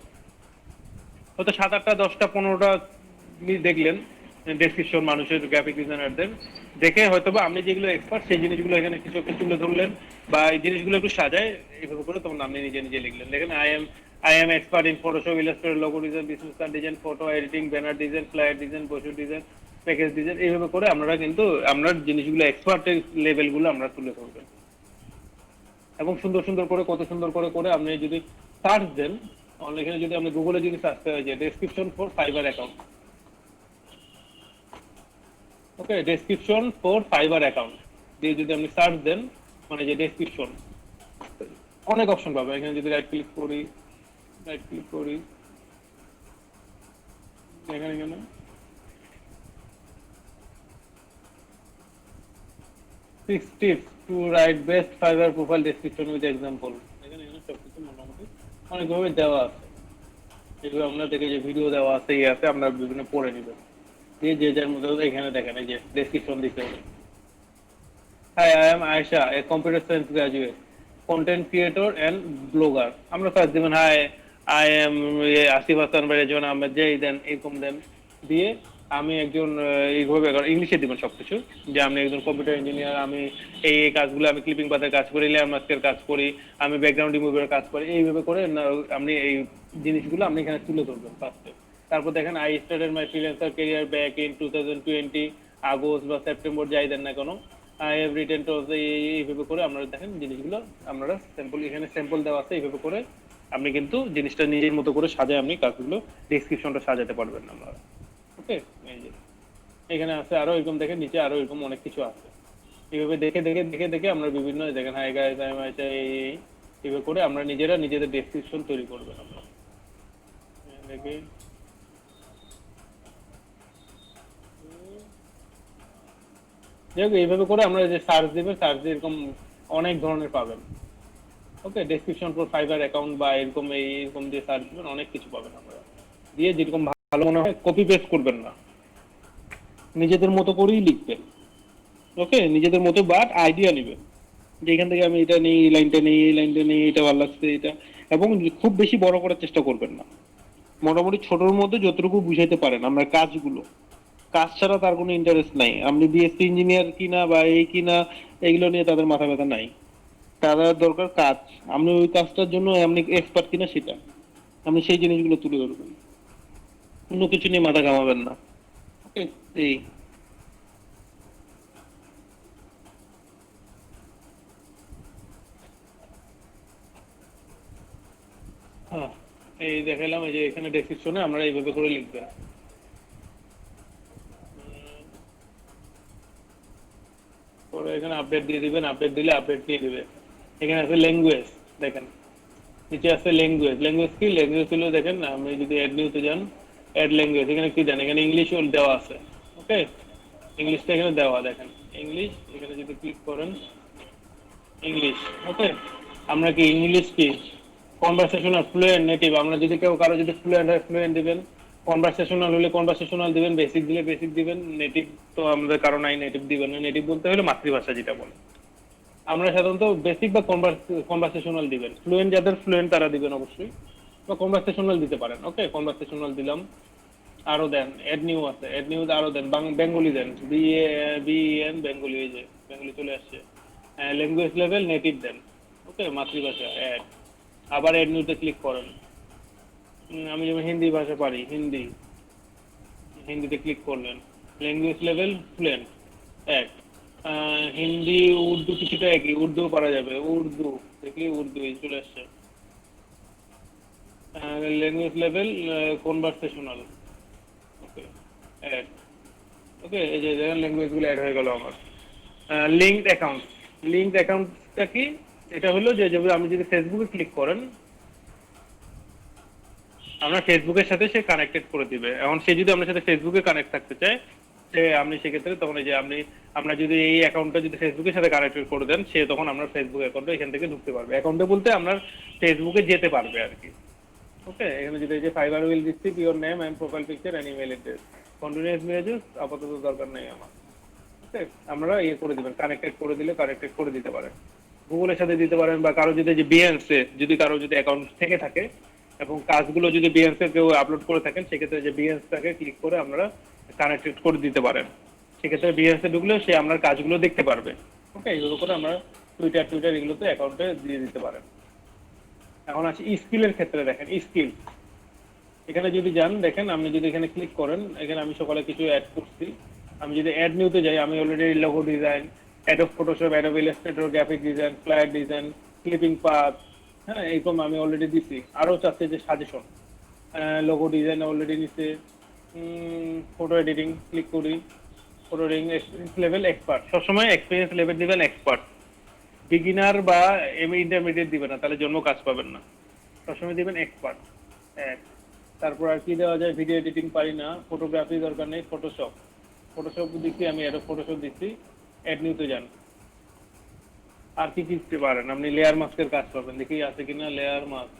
হয়তো 7, 8, 10, 15টা দেখলেন ডেসক্রিপশন মানুষের, গ্রাফিক ডিজাইনারদের দেখে হয়তোবা আপনি যেগুলো এক্সপার্ট সেই জিনিসগুলো এখানে কিছু একটু তুলে ধরলেন, বা এই জিনিসগুলো একটু সাজায় এইভাবে করে তখন আপনি নিজে লিখলেন। দেখেন, I am expert in Photoshop, Illustrator, logo design, business card design, photo editing, banner design, flyer design, ব্রোশার design, package design. এইভাবে করে আপনারা কিন্তু আপনার জিনিসগুলো এক্সপার্টের লেভেলগুলো আমরা তুলে ধরবেন। এবং সুন্দর করে, কত সুন্দর করে আপনি যদি সার্চ দেন এখানে, যদি আপনি গুগলে যদি সার্চ করা যায় description for fibre account. Okay, description for fibre account দিয়ে যদি আপনি সার্চ দেন, মানে যে ডেসক্রিপশন, অনেক অপশন পাবেন। এখানে যদি রাইট ক্লিক করি, এখানে 6 tips to write best Fiverr profile description with example। এখানে সবকিছু মোটামুটি অনেকভাবে দেওয়া আছে। এগুলো আমরা দেখে যে ভিডিও দেওয়া আছে, আছে আমরা বিভিন্ন পড়ে নিবেন। যে যার মধ্যে এখানে দেখেন এই যে ডেসক্রিপশন দিতে হবে। Hi, I am Ayesha, a computer science graduate, content creator and blogger. আমরা সার্চ দিবেন, hi I am Asif Hasan বা রেজন আহমেদ, যেই দেন এরকম দেন দিয়ে আমি একজন এইভাবে ইংলিশে দিবেন সবকিছু, যে আমি একজন কম্পিউটার ইঞ্জিনিয়ার, আমি এই কাজগুলো, আমি ক্লিপিং পাতার কাজ করি, লেয়ার মাস্কের কাজ করি, আমি ব্যাকগ্রাউন্ড রিমুভের কাজ করি। এইভাবে করে আপনি এই জিনিসগুলো আপনি এখানে তুলে ধরবেন ফার্স্টে। তারপর দেখেন, I started my freelancer career back in 2020 August বা সেপ্টেম্বর, যাই দেন না কেন, আই হ্যাভ রিটেন টু, এইভাবে করে আপনারা দেখেন জিনিসগুলো আপনারা স্যাম্পল, এখানে স্যাম্পল দেওয়া আছে। এইভাবে করে আপনি কিন্তু জিনিসটা নিজের মতো করে সাজায় আপনি কাজগুলো, ডেসক্রিপশনটা সাজাতে পারবেন আপনারা। ওকে, এই যে এখানে আছে আরো এরকম, দেখেন নিচে আরো এরকম অনেক কিছু আছে। এইভাবে দেখে আমরা বিভিন্ন দেখেন, hi guys I am Ayesha, এইভাবে করে আমরা নিজেদের ডেসক্রিপশন তৈরি করবেন। আমরা দেখে এইভাবে করে আমরা যে সার্চ দিবেন, সার্চ দিয়ে এরকম অনেক ধরনের পাবেন। ওকে, ডেসক্রিপশন ফর ফাইবার অ্যাকাউন্ট বা এরকম দিয়ে সার্চ দিবেন, অনেক কিছু পাবেন আপনারা। দিয়ে যেরকম ভালো মনে হয় কপি পেস্ট করবেন না, নিজেদের মতো করেই লিখবেন। ওকে, নিজেদের মতো, বাট আইডিয়া নেবেন যে এখান থেকে আমি এটা নেই, এই লাইনটা নেই, এই লাইনটা নেই, এটা ভালো লাগছে এটা। এবং খুব বেশি বড় করার চেষ্টা করবেন না, মোটামুটি ছোটর মধ্যে যতটুকু বুঝাইতে পারেন আমরা কাজগুলো। কাজ ছাড়া তার কোনো ইন্টারেস্ট নাই। আপনি বিএসসি ইঞ্জিনিয়ার কিনা বা এই কিনা, এগুলো নিয়ে তাদের মাথা ব্যথা নাই। তাদের দরকার কাজ, আপনি ওই কাজটার জন্য আপনি এক্সপার্ট কিনা সেটা, আপনি সেই জিনিসগুলো তুলে ধরবেন, অন্য কিছু নিয়ে মাথা ঘামাবেন না। ওকে, এই হ্যাঁ, এই দেখালাম, এই যে এখানে ডেসক্রিপশনে আমরা এইভাবে করে লিখবেন। পরে এখানে আপডেট দিয়ে দিবেন, আপডেট দিলে আপডেট দিয়ে দিবে। এখানে আছে ল্যাঙ্গুয়েজ, দেখেন নিচে আছে ল্যাঙ্গুয়েজ। ল্যাঙ্গুয়েজ কি? ল্যাঙ্গুয়েজ হলো দেখেন, আমি যদি অ্যাড নিউতে যান, অ্যাড ল্যাঙ্গুয়েজ, এখানে কি দেন, এখানে ইংলিশ দেওয়া আছে। ওকে, ইংলিশটা এখানে দেওয়া, দেখেন ইংলিশ, এখানে যদি ক্লিক করেন ইংলিশ। ওকে, আমরা কি ইংলিশ কি কনভারসেশনাল, ফ্লুয়েন্ট, নেটিভ। আমরা যদি কারো যদি ফ্লুয়েন্ট হয় ফ্লুয়েন্ট দিবেন, কনভারসেশনাল হলে কনভারসেশনাল দিবেন, বেসিক দিলে বেসিক দিবেন, নেটিভ তো আমাদের কারো নাই, নেটিভ দিবেন না। নেটিভ বলতে হলে মাতৃভাষা যেটা বলে, আমরা সাধারণত বেসিক বা কনভারসেশনাল দিবেন। ফ্লুয়েন্ট যাদের ফ্লুয়েন্ট তারা দিবেন অবশ্যই, বা কনভারসেশনাল দিতে পারেন। ওকে, কনভারসেশনাল দিলাম। আরো দেন, এড নিউ আছে, এড নিউ আরো দেন, বেঙ্গলি দেন, বিএন বেঙ্গলি, এই যে বেঙ্গলি চলে আসছে। ল্যাঙ্গুয়েজ লেভেল নেটিভ দেন। ওকে, মাতৃভাষা অ্যাড, আবার এড নিউতে ক্লিক করেন। আমি যেমন হিন্দি ভাষা পারি, হিন্দি, হিন্দিতে ক্লিক করলেন। Language level fluent add. Hindi Urdu কিছুটা একই, উর্দু পারা যাবে, উর্দু দেখলি উর্দু এই চলে আসছে। Language level conversational, okay add. Okay, এই যে দেখেন ল্যাঙ্গুয়েজগুলো অ্যাড হয়ে গেল আমার। লিঙ্কড অ্যাকাউন্ট, লিঙ্কড অ্যাকাউন্টটা কি? এটা হলো যে আমি যদি ফেসবুকে ক্লিক করেন, আমরা ফেসবুকের সাথে সে কানেক্টেড করে দিবে। এখন সে যদি আপনার সাথে ফেসবুকে কানেক্ট থাকতে চায়, সে আপনি সেক্ষেত্রে তখন এই যে আমরা যদি এই অ্যাকাউন্টটা যদি ফেসবুকের সাথে কানেক্টেড করে দেন, সে তখন আপনার ফেসবুক অ্যাকাউন্টে এখান থেকে ঢুকতে পারবে। অ্যাকাউন্টে বলতে আপনার ফেসবুকে যেতে পারবে আর কি। ওকে, এখানে যদি এই যে Fiverr will receive your name and profile picture and email address, continuous message আপাতত দরকার নেই আমার। ওকে, আমরা ইয়ে করে দিবেন, কানেক্টেড করে দিলে কানেক্টেড করে দিতে পারেন, গুগলের সাথে দিতে পারেন, বা কারো যদি যে বিএনসে যদি কারো যদি অ্যাকাউন্ট থেকে থাকে এবং কাজগুলো যদি বিএনসে কেউ আপলোড করে থাকেন, সেক্ষেত্রে যে বিএনসটাকে ক্লিক করে আপনারা কানেক্টেড করে দিতে পারেন। সেক্ষেত্রে বিএনসে ঢুকলে সে আপনার কাজগুলো দেখতে পারবে। ওকে, এইগুলো করে আমরা টুইটার এগুলোতে অ্যাকাউন্টে দিয়ে দিতে পারেন। এখন আছে স্কিলের ক্ষেত্রে, দেখেন স্কিল, এখানে যদি যান দেখেন, আপনি যদি এখানে ক্লিক করেন, এখানে আমি সকালে কিছু অ্যাড করছি। আমি যদি অ্যাড নিউতে যাই, আমি already logo design, Adobe Photoshop, Adobe Illustrator, graphic design, flyer design, clipping path, হ্যাঁ এরকম আমি অলরেডি দিচ্ছি। আরও চাচ্ছে যে সাজেশন, লোগো ডিজাইন অলরেডি নিচ্ছে। ফটো এডিটিং ক্লিক করি, photo editing experience level expert, সবসময় এক্সপিরিয়েন্স লেভেল দিবেন এক্সপার্ট, বিগিনার বা ইন্টারমিডিয়েট দিবেন না, তাহলে জন্ম কাজ পাবেন না। সবসময় দিবেন এক্সপার্ট। তারপর আর কি দেওয়া যায়, ভিডিও এডিটিং পারি না, ফটোগ্রাফি দরকার নেই, ফটোশপ, ফটোশপ দিচ্ছি আমি, অ্যাডোব ফটোশপ দিচ্ছি। অ্যাড নিউতে যান, আর কি দিতে পারেন আপনি, লেয়ার মাস্কের কাজ পাবেন, দেখি আছে কিনা layer mask,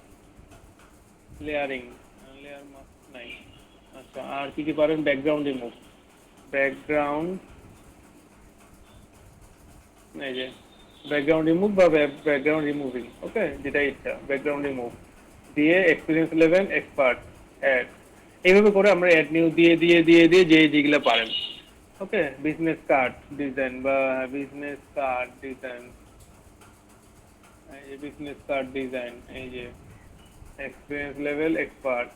layering, layer mask নাই। আচ্ছা, আর কি কি পারেন, ব্যাকগ্রাউন্ড রিমুভ, ব্যাকগ্রাউন্ড, এই যে ব্যাকগ্রাউন্ড রিমুভ বা ব্যাকগ্রাউন্ড রিমুভিং, ওকে যেটা ইচ্ছা, ব্যাকগ্রাউন্ড রিমুভ দিয়ে এক্সপিরিয়েন্স লেভেল এক্সপার্ট অ্যাড। এইভাবে করে আমরা অ্যাড নিউ দিয়ে দিয়ে দিয়ে দিয়ে যেগুলো পারেন। ওকে, বিজনেস কার্ড ডিজাইন বা বিজনেস কার্ড ডিজাইন, এই যে বিজনেস কার্ড ডিজাইন, এই যে এক্সপিরিয়েন্স লেভেল এক্সপার্ট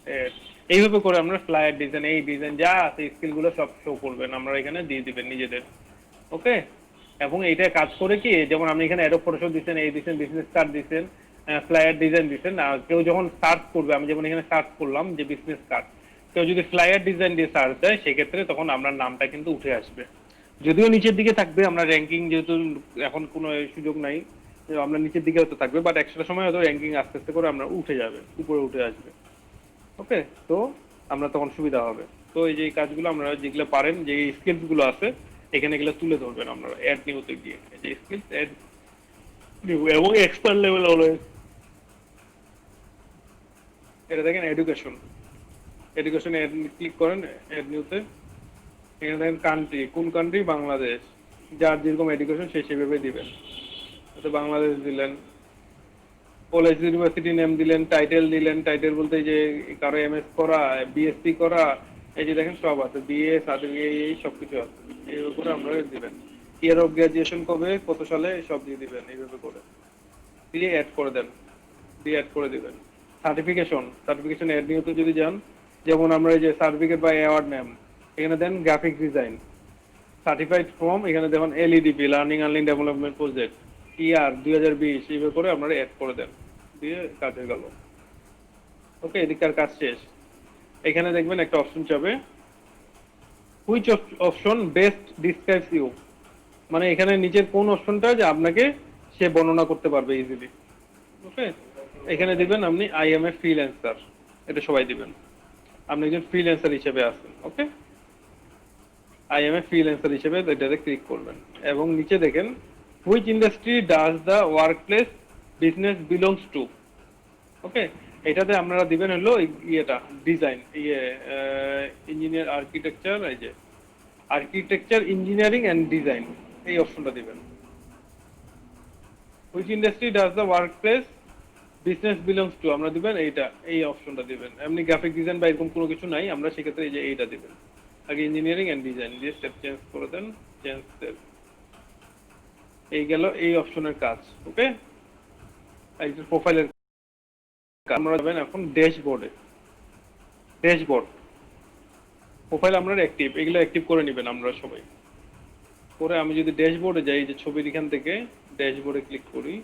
অ্যাড। এইভাবে করে আমরা ফ্লায়ার ডিজাইন, এই ডিজাইন যা আছে স্কিলগুলো সব শো করবেন, আমরা এখানে দিয়ে দিবেন নিজেদের। ওকে, এবং এইটা কাজ করে কি, যেমন আপনি এখানে অ্যাডোব ফটোশপ দিচ্ছেন, এই দিচ্ছেন, বিজনেস কার্ড দিচ্ছেন, ফ্লায়ার ডিজাইন দিচ্ছেন। কেউ যখন সার্চ করবে, আমি যেমন এখানে সার্চ করলাম যে বিজনেস কার্ড, কেউ যদি ফ্লায়ার ডিজাইন দিয়ে সার্চ দেয়, সেক্ষেত্রে তখন আপনার নামটা কিন্তু উঠে আসবে। যদিও নিচের দিকে থাকবে, আমরা র্যাঙ্কিং যেহেতু এখন কোনো সুযোগ নাই, আমরা নিচের দিকে হয়তো থাকবে, বাট একটা সময় হয়তো র্যাঙ্কিং আস্তে আস্তে করে আমরা উঠে যাবে, উপরে উঠে আসবে। ওকে, তো আমরা তখন সুবিধা হবে। তো এই যে কাজগুলো আমরা যেগুলো পারেন, যে স্কিলস গুলো আছে এখানে এগুলো তুলে ধরবেন আপনারা অ্যাড নিউতে গিয়ে, এই যে স্কিলস অ্যাড নিব এবং এক্সপার্ট লেভেল অলওয়েজ। এটা দেখেন এডুকেশন, এডুকেশনে ক্লিক করেন, এড নিউতে। এখানে দেখেন কান্ট্রি, কোন কান্ট্রি? বাংলাদেশ। যার যেরকম এডুকেশন সে সেভাবে দিবেন। তো বাংলাদেশ দিলেন, কলেজ ইউনিভার্সিটি নেম দিলেন, টাইটেল দিলেন। টাইটেল বলতে এই যে কারো এমএস করা, বিএসসি করা, এই যে দেখেন সব আছে, বিএ সার্টিফিকেট, এই সব কিছু আছে। এইভাবে করে আমরা দিবেন। ইয়ার অফ গ্রাজুয়েশন কবে, কত সালে, সব দিয়ে দিবেন এইভাবে করে। দিয়ে অ্যাড করে দেন, দিয়ে অ্যাড করে দিবেন। সার্টিফিকেশন, সার্টিফিকেশন অ্যাড নিউতে যদি যান, যেমন আমরা এই যে সার্টিফিকেট বা অ্যাওয়ার্ড নেম, এখানে then graphic design, certified form, এখানে দেখুন LEDP, learning earning development project, year 2020, এইভাবে করে আপনারা অ্যাড করে দেন। দিয়ে কাজ হয়ে গেল। ওকে, এদিককার কাজ শেষ। এখানে দেখবেন একটা অপশন যাবে, which option best describes you, মানে এখানে নিচের কোন অপশনটা যে আপনাকে সে বর্ণনা করতে পারবে ইজিলি। ওকে, এখানে দিবেন আপনি আই এম এ ফ্রিল্যান্সার, এটা সবাই দিবেন, আপনি একজন ফ্রিল্যান্সার হিসেবে আছেন। Okay, I am a freelancer হিসেবে এটাতে ক্লিক করবেন এবং নিচে দেখেন which industry does the work place business belongs to. Okay, এটাতে আপনারা দিবেন হলো ইয়েটা ডিজাইন, ইঞ্জিনিয়ার আর্কিটেকচার, এই যে আর্কিটেকচার ইঞ্জিনিয়ারিং এন্ড ডিজাইন, এই অপশনটা দিবেন। Which industry does the work place business belongs two, আমরা দিবেন এইটা, এই অপশনটা দিবেন। এমনি গ্রাফিক ডিজাইন বা এরকম কোনো কিছু নাই, আমরা সেক্ষেত্রে এই যে এইটা দিবেন আগে, ইঞ্জিনিয়ারিং এন্ড ডিজাইন দিয়ে স্টেপ চেঞ্জ করে দেন, চেঞ্জ স্টেপ। এই গেল এই অপশনের কাজ। ওকে, একজন প্রোফাইলের আমরা যাবেন এখন ড্যাশবোর্ডে। ড্যাশবোর্ড, প্রোফাইল আপনার অ্যাক্টিভ, এগুলো অ্যাক্টিভ করে নেবেন আমরা সবাই করে। আমি যদি ড্যাশবোর্ডে যাই, যে ছবির এখান থেকে ড্যাশবোর্ডে ক্লিক করি,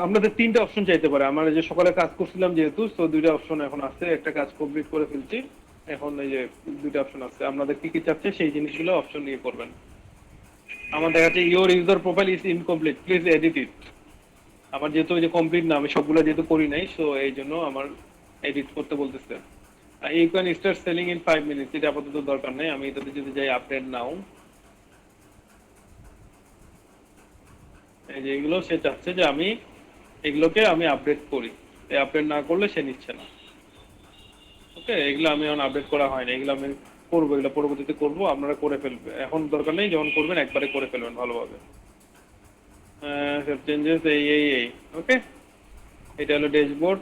আপনাদের তিনটা অপশন চাইতে পারে। আমরা যে সকালে কাজ করছিলাম যেহেতু, তো দুইটা অপশন এখন আছে, একটা কাজ কমপ্লিট করে ফেলছি, এখন এই যে দুইটা অপশন আছে। আপনাদের কি কি চাচ্ছে সেই জিনিসগুলো অপশন দিয়ে করবেন। আমার দেখা যাচ্ছে your user profile is incomplete, please edit it. আমার যেহেতু ওই যে কমপ্লিট না, আমি সবগুলো যেহেতু করি নাই, সো এই জন্য আমার এডিট করতে বলতেছে। You can start selling in 5 minutes, এটা আপাতত দরকার নেই। আমি এটাতে যদি যাই আপডেট নাও, এই যে এগুলো সে চাচ্ছে যে আমি এগুলোকে আমি আপডেট করি, এই আপডেট না করলে সে নিচ্ছে না। ওকে, এগুলো আমি এখন আপডেট করা হয় না, এগুলো আমি করবো, এগুলো পরবর্তীতে করবো, আপনারা করে ফেলবে, এখন দরকার নেই, যখন করবেন একবারে করে ফেলবেন ভালোভাবে। চেঞ্জেস এই ওকে, এটা হলো ড্যাশবোর্ড।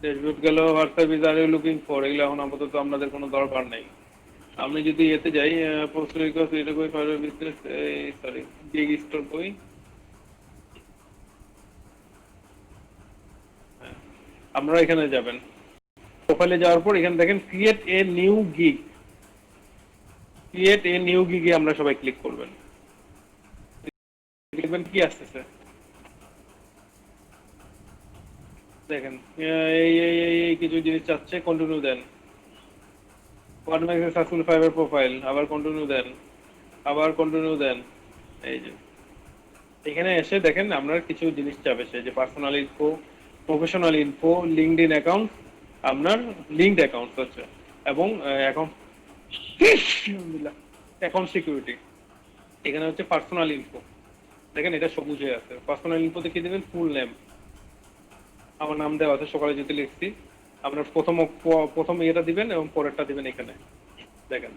ড্যাশবোর্ড গেল, WhatsApp is are you looking for, এগুলো এখন আপাতত আপনাদের কোনো দরকার নেই। আমি যদি এতে যাই, পোস্ট রিকোয়েস্ট, এটা কই Fiverr business, sorry gig store কই, আপনারা এখানে যাবেন, প্রোফাইলে যাওয়ার পর এখানে দেখেন create a new gig, create a new গিগে আমরা সবাই ক্লিক করবেন। দেখবেন কি আসতেছে, দেখেন এই কিছু জিনিস চাচ্ছে, কন্টিনিউ দেন। What makes a successful Fiverr profile, আবার কন্টিনিউ দেন, আবার কন্টিনিউ দেন। এই যে এখানে এসে দেখেন আপনার কিছু জিনিস চাবে, সে যে personal info, professional info, LinkedIn account, আপনার লিঙ্কড অ্যাকাউন্ট হচ্ছে, এবং অ্যাকাউন্ট অ্যাকাউন্ট সিকিউরিটি। এখানে হচ্ছে পার্সোনাল ইনফো, দেখেন এটা সবুজ হয়ে আছে। পার্সোনাল ইনফোতে কি দেবেন, ফুল নেম, আমার নাম দেওয়া আছে, সকালে যদি লিখছি, আপনার প্রথম ইয়েটা দিবেন এবং পরেরটা দিবেন। এখানে দেখেন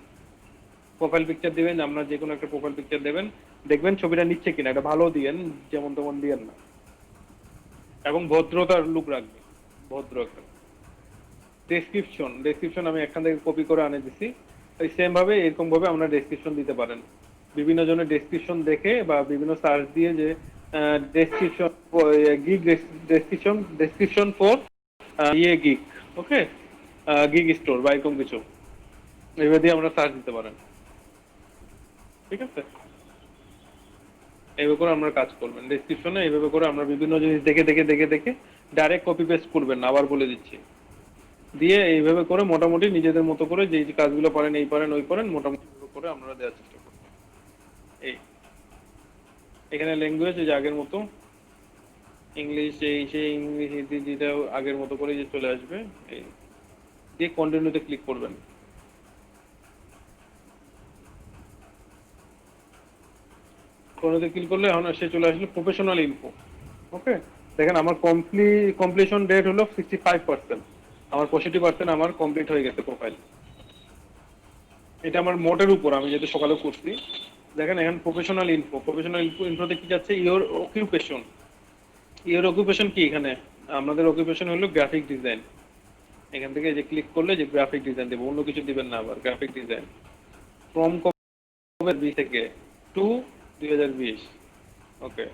প্রোফাইল পিকচার দিবেন, আপনার যে কোনো একটা প্রোফাইল পিকচার দেবেন, দেখবেন ছবিটা নিচ্ছে কিনা, এটা ভালো দিয়েন, যেমন তেমন দিয়েন না, এবং ভদ্রতার লুক রাখবেন, ভদ্র একটা। ডেসক্রিপশন আমি এখান থেকে কপি করে আনে দিছি, এই সেম ভাবে এরকম ভাবে আমরা ডেসক্রিপশন দিতে পারেন। বিভিন্ন জনের ডেসক্রিপশন দেখে বা বিভিন্ন সার্চ দিয়ে যে description gig description for gig, okay, gig store বা এরকম কিছু, এইভাবে দিয়ে আমরা সার্চ দিতে পারেন। ঠিক আছে, এইভাবে করে আমরা কাজ করবেন। ডেসক্রিপশনে এইভাবে করে আমরা বিভিন্ন জিনিস দেখে দেখে দেখে দেখে ডাইরেক্ট কপি পেস্ট করবেন না, আবার বলে দিচ্ছি, দিয়ে এইভাবে করে মোটামুটি নিজেদের মতো করে যে যে কাজগুলো পারেন, এই পারেন ওই পারেন, মোটামুটি করে আমরা দেওয়ার চেষ্টা করব। এই এখানে ল্যাঙ্গুয়েজ যে আগের মতো ইংলিশ, এই সেই ইংলিশ হিন্দি যেটা আগের মতো করে যে চলে আসবে। এই দিয়ে কন্টিনিউতে ক্লিক করবেন। কন্টিনিউতে ক্লিক করলে এখন সে চলে আসলো প্রফেশনাল ইনফো। ওকে, দেখেন আমার কমপ্লিশন ডেট হলো 65%, আমার 65% আমার কমপ্লিট হয়ে গেছে প্রোফাইল। এটা আমার মোটের উপর, আমি যেহেতু সকালে করছি। দেখেন এখানে প্রফেশনাল ইনফোতে কি যাচ্ছে, ইওর অকুপেশন। ইওর অকুপেশন কি, এখানে আমাদের অকুপেশন হলো গ্রাফিক ডিজাইন। এখান থেকে যে ক্লিক করলে যে গ্রাফিক ডিজাইন দেবো, অন্য কিছু দিবেন না, আবার গ্রাফিক ডিজাইন। ফ্রম কবে, 20 থেকে টু 2020। ওকে,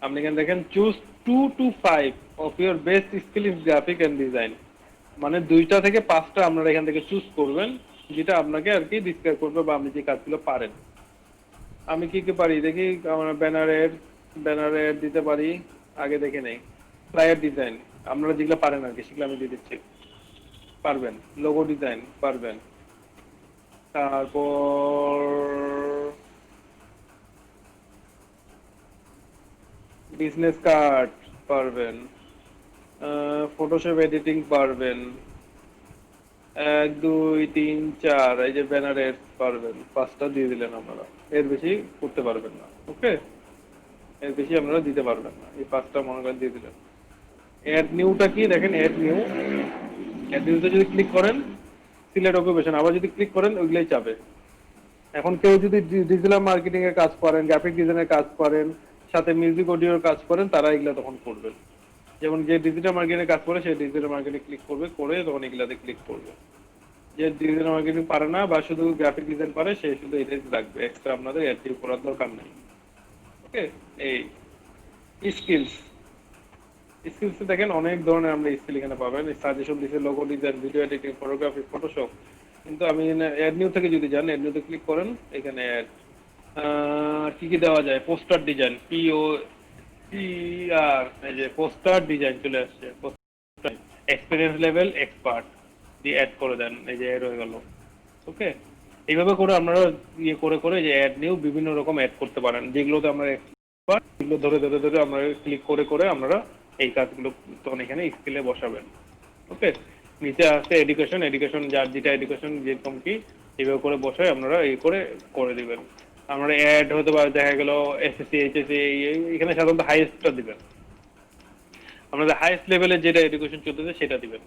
আপনি এখানে দেখেন choose 2 to 5 of your best skill in graphic and design, মানে 2টা থেকে 5টা আপনারা এখান থেকে চুজ করবেন, যেটা আপনাকে আর কি ডিসক্রাইব করবে বা আপনি যে কাজগুলো পারেন। আমি কি কি পারি দেখি, আমার ব্যানারের দিতে পারি, আগে দেখে নেই। ফ্লায়ার ডিজাইন, আপনারা যেগুলো পারেন আর কি সেগুলো আমি দিয়ে দিচ্ছি। পারবেন লোগো ডিজাইন পারবেন, তারপর বিজনেস কার্ড পারবেন, ফটোশপ এডিটিং পারবেন, 1 2 3 4 এই যে ব্যানারের পারবেন, 5টা দিয়ে দিলেন আপনারা, এর বেশি করতে পারবেন না। ওকে, এর বেশি আপনারা দিতে পারবেন না, এই 5টা মনে করেন দিয়ে দিলেন। অ্যাড নিউটা কি দেখেন, অ্যাড নিউতে যদি ক্লিক করেন সিলেক্ট অকুপেশন, আবার যদি ক্লিক করেন ওইগুলাই চাবে। এখন কেউ যদি ডিজিটাল মার্কেটিং এর কাজ করেন, গ্রাফিক ডিজাইনের কাজ করেন, সাথে মিউজিক অডিওর কাজ করেন, তারা এগুলা তখন করবেন। যেমন যে ডিজিটাল মার্কেটিং কাজ করে সে ডিজিটাল মার্কেটিং ক্লিক করবে, করে তখন এগুলাতে ক্লিক করবে। যে ডিজিটাল মার্কেটিং পারে না বা শুধু গ্রাফিক ডিজাইন পারে, সে শুধু এটাই রাখবে, এক্সট্রা আপনাদের অ্যাড করার দরকার নেই। ওকে, এই স্কিলস দেখেন অনেক ধরনের আমরা স্কিল এখানে পাবেন। সাজেশন দিচ্ছে logo design, video editing, photography, Photoshop. কিন্তু আমি অ্যাড নিউ থেকে যদি যান, অ্যাড নিউতে ক্লিক করেন, এখানে কি কি দেওয়া যায়, পোস্টার ডিজাইন, POSTER, এই যে পোস্টার ডিজাইন চলে আসছে। এক্সপিরিয়েন্স লেভেল এক্সপার্ট দিয়ে অ্যাড করে দেন, এই যে অ্যাড হয়ে গেল। ওকে, এইভাবে করে আপনারা ইয়ে করে করে যে অ্যাড নিউ বিভিন্ন রকম অ্যাড করতে পারেন, যেগুলোতে আমরা এক্সপার্ট, এগুলো ধরে ধরে ধরে আমরা ক্লিক করে করে আমরা এই কাজগুলো তখন এখানে স্কিলে বসাবেন। ওকে, নিচে আছে এডুকেশন, যার যেটা এডুকেশন যেরকম কি এইভাবে করে বসায় আপনারা এই করে করে দিবেন। আমরা অ্যাড হতে পারে, দেখা গেল SSC HSC, এখানে সাধারণত হাইয়েস্টটা দিবেন, আপনাদের হাইয়েস্ট লেভেলের যেটা এডুকেশন চলতেছে সেটা দিবেন।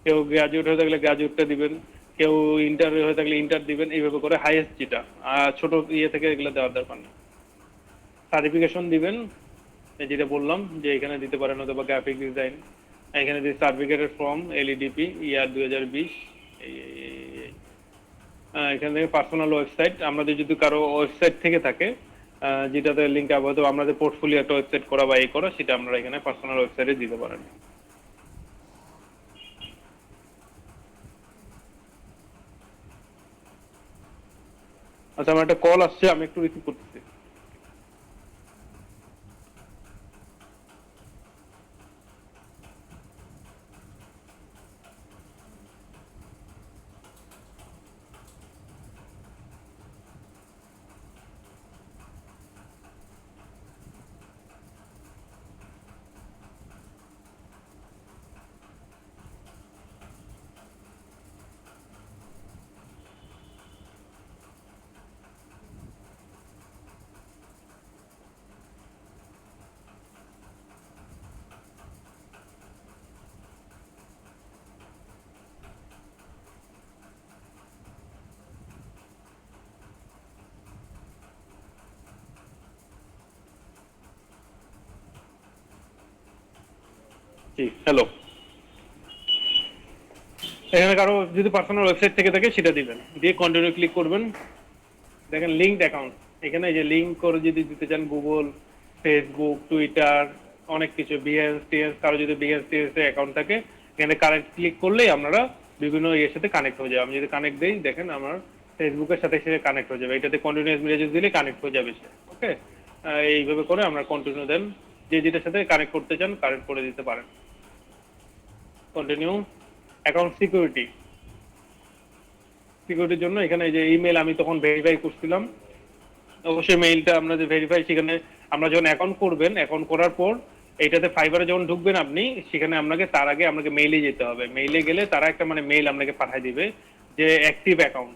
কেউ গ্রাজুয়েট হয়ে থাকলে গ্রাজুয়েটটা দিবেন, কেউ ইন্টার হয়ে থাকলে ইন্টার দিবেন, এইভাবে করে হাইয়েস্ট যেটা, আর ছোট ইয়ে থেকে এগুলো দেওয়ার দরকার নেই। সার্টিফিকেশন দিবেন, যেটা বললাম যে এখানে দিতে পারেন, অথবা গ্রাফিক ডিজাইন, এখানে যে সার্টিফিকেটের ফর্ম LEDP ইয়ার 2020, এখান থেকে পার্সোনাল ওয়েবসাইট, আমাদের যদি কারো ওয়েবসাইট থেকে থাকে যেটাতে লিঙ্ক আপাতত আমাদের পোর্টফোলিও একটা ওয়েবসাইট করা বা এই করা, সেটা আপনারা এখানে পার্সোনাল ওয়েবসাইটে দিতে পারেন। আচ্ছা, আমার একটা কল আসছে, আমি একটু রিসিভ করতেছি। জি, হ্যালো। এখানে কারো যদি পার্সোনাল ওয়েবসাইট থেকে থাকে সেটা দিবেন, দিয়ে কন্টিনিউ ক্লিক করবেন। দেখেন লিঙ্কড অ্যাকাউন্ট, এখানে যে লিঙ্ক করে যদি দিতে চান গুগল, ফেসবুক, টুইটার, অনেক কিছু, বিএনএস, কারো যদি বিএনএস অ্যাকাউন্ট থাকে, এখানে কানেক্ট ক্লিক করলেই আপনারা বিভিন্ন ইয়ের সাথে কানেক্ট হয়ে যাবে। আমি যদি কানেক্ট দিই, দেখেন আমার ফেসবুকের সাথে সাথে কানেক্ট হয়ে যাবে, এটাতে কন্টিনিউয়াস মেসেজ দিলে কানেক্ট হয়ে যাবে সে। ওকে, এইভাবে করে আমরা কন্টিনিউ দেন, যে যেটার সাথে কানেক্ট করতে চান কানেক্ট করে দিতে পারেন। কন্টিনিউ। অ্যাকাউন্ট সিকিউরিটির জন্য এখানে যে ইমেল আমি তখন ভেরিফাই করছিলাম, অবশ্যই মেইলটা আমরা যে ভেরিফাই, সেখানে আমরা যখন অ্যাকাউন্ট করবেন, অ্যাকাউন্ট করার পর এইটাতে ফাইবারে যখন ঢুকবেন আপনি, সেখানে আপনাকে তার আগে আপনাকে মেইলে যেতে হবে। মেইলে গেলে তারা একটা মানে মেইল আপনাকে পাঠিয়ে দিবে যে active account,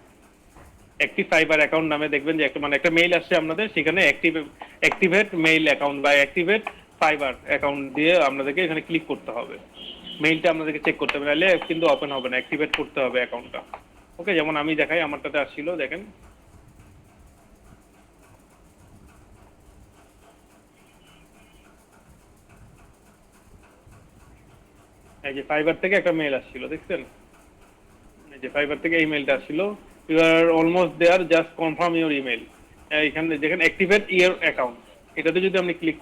active fibre account নামে দেখবেন যে একটা মানে একটা মেইল আসছে আপনাদের, সেখানে অ্যাক্টিভেট মেইল অ্যাকাউন্ট বা অ্যাক্টিভেট ফাইবার অ্যাকাউন্ট দিয়ে আপনাদেরকে এখানে ক্লিক করতে হবে। মেইলটা আপনাদেরকে চেক করতে হবে, নাহলে কিন্তু ওপেন হবে না, অ্যাক্টিভেট করতে হবে অ্যাকাউন্টটা। ওকে, যেমন আমি দেখাই, আমারটাতে আসছিল, দেখেন এই যে ফাইবার থেকে একটা মেইল আসছিল, দেখছেন? এই যে ফাইবার থেকে এই মেইলটা আসছিল, you are almost there, just confirm your email. এখানে দেখেন অ্যাক্টিভেট ইউর অ্যাকাউন্ট, এটাতে যদি আপনি ক্লিক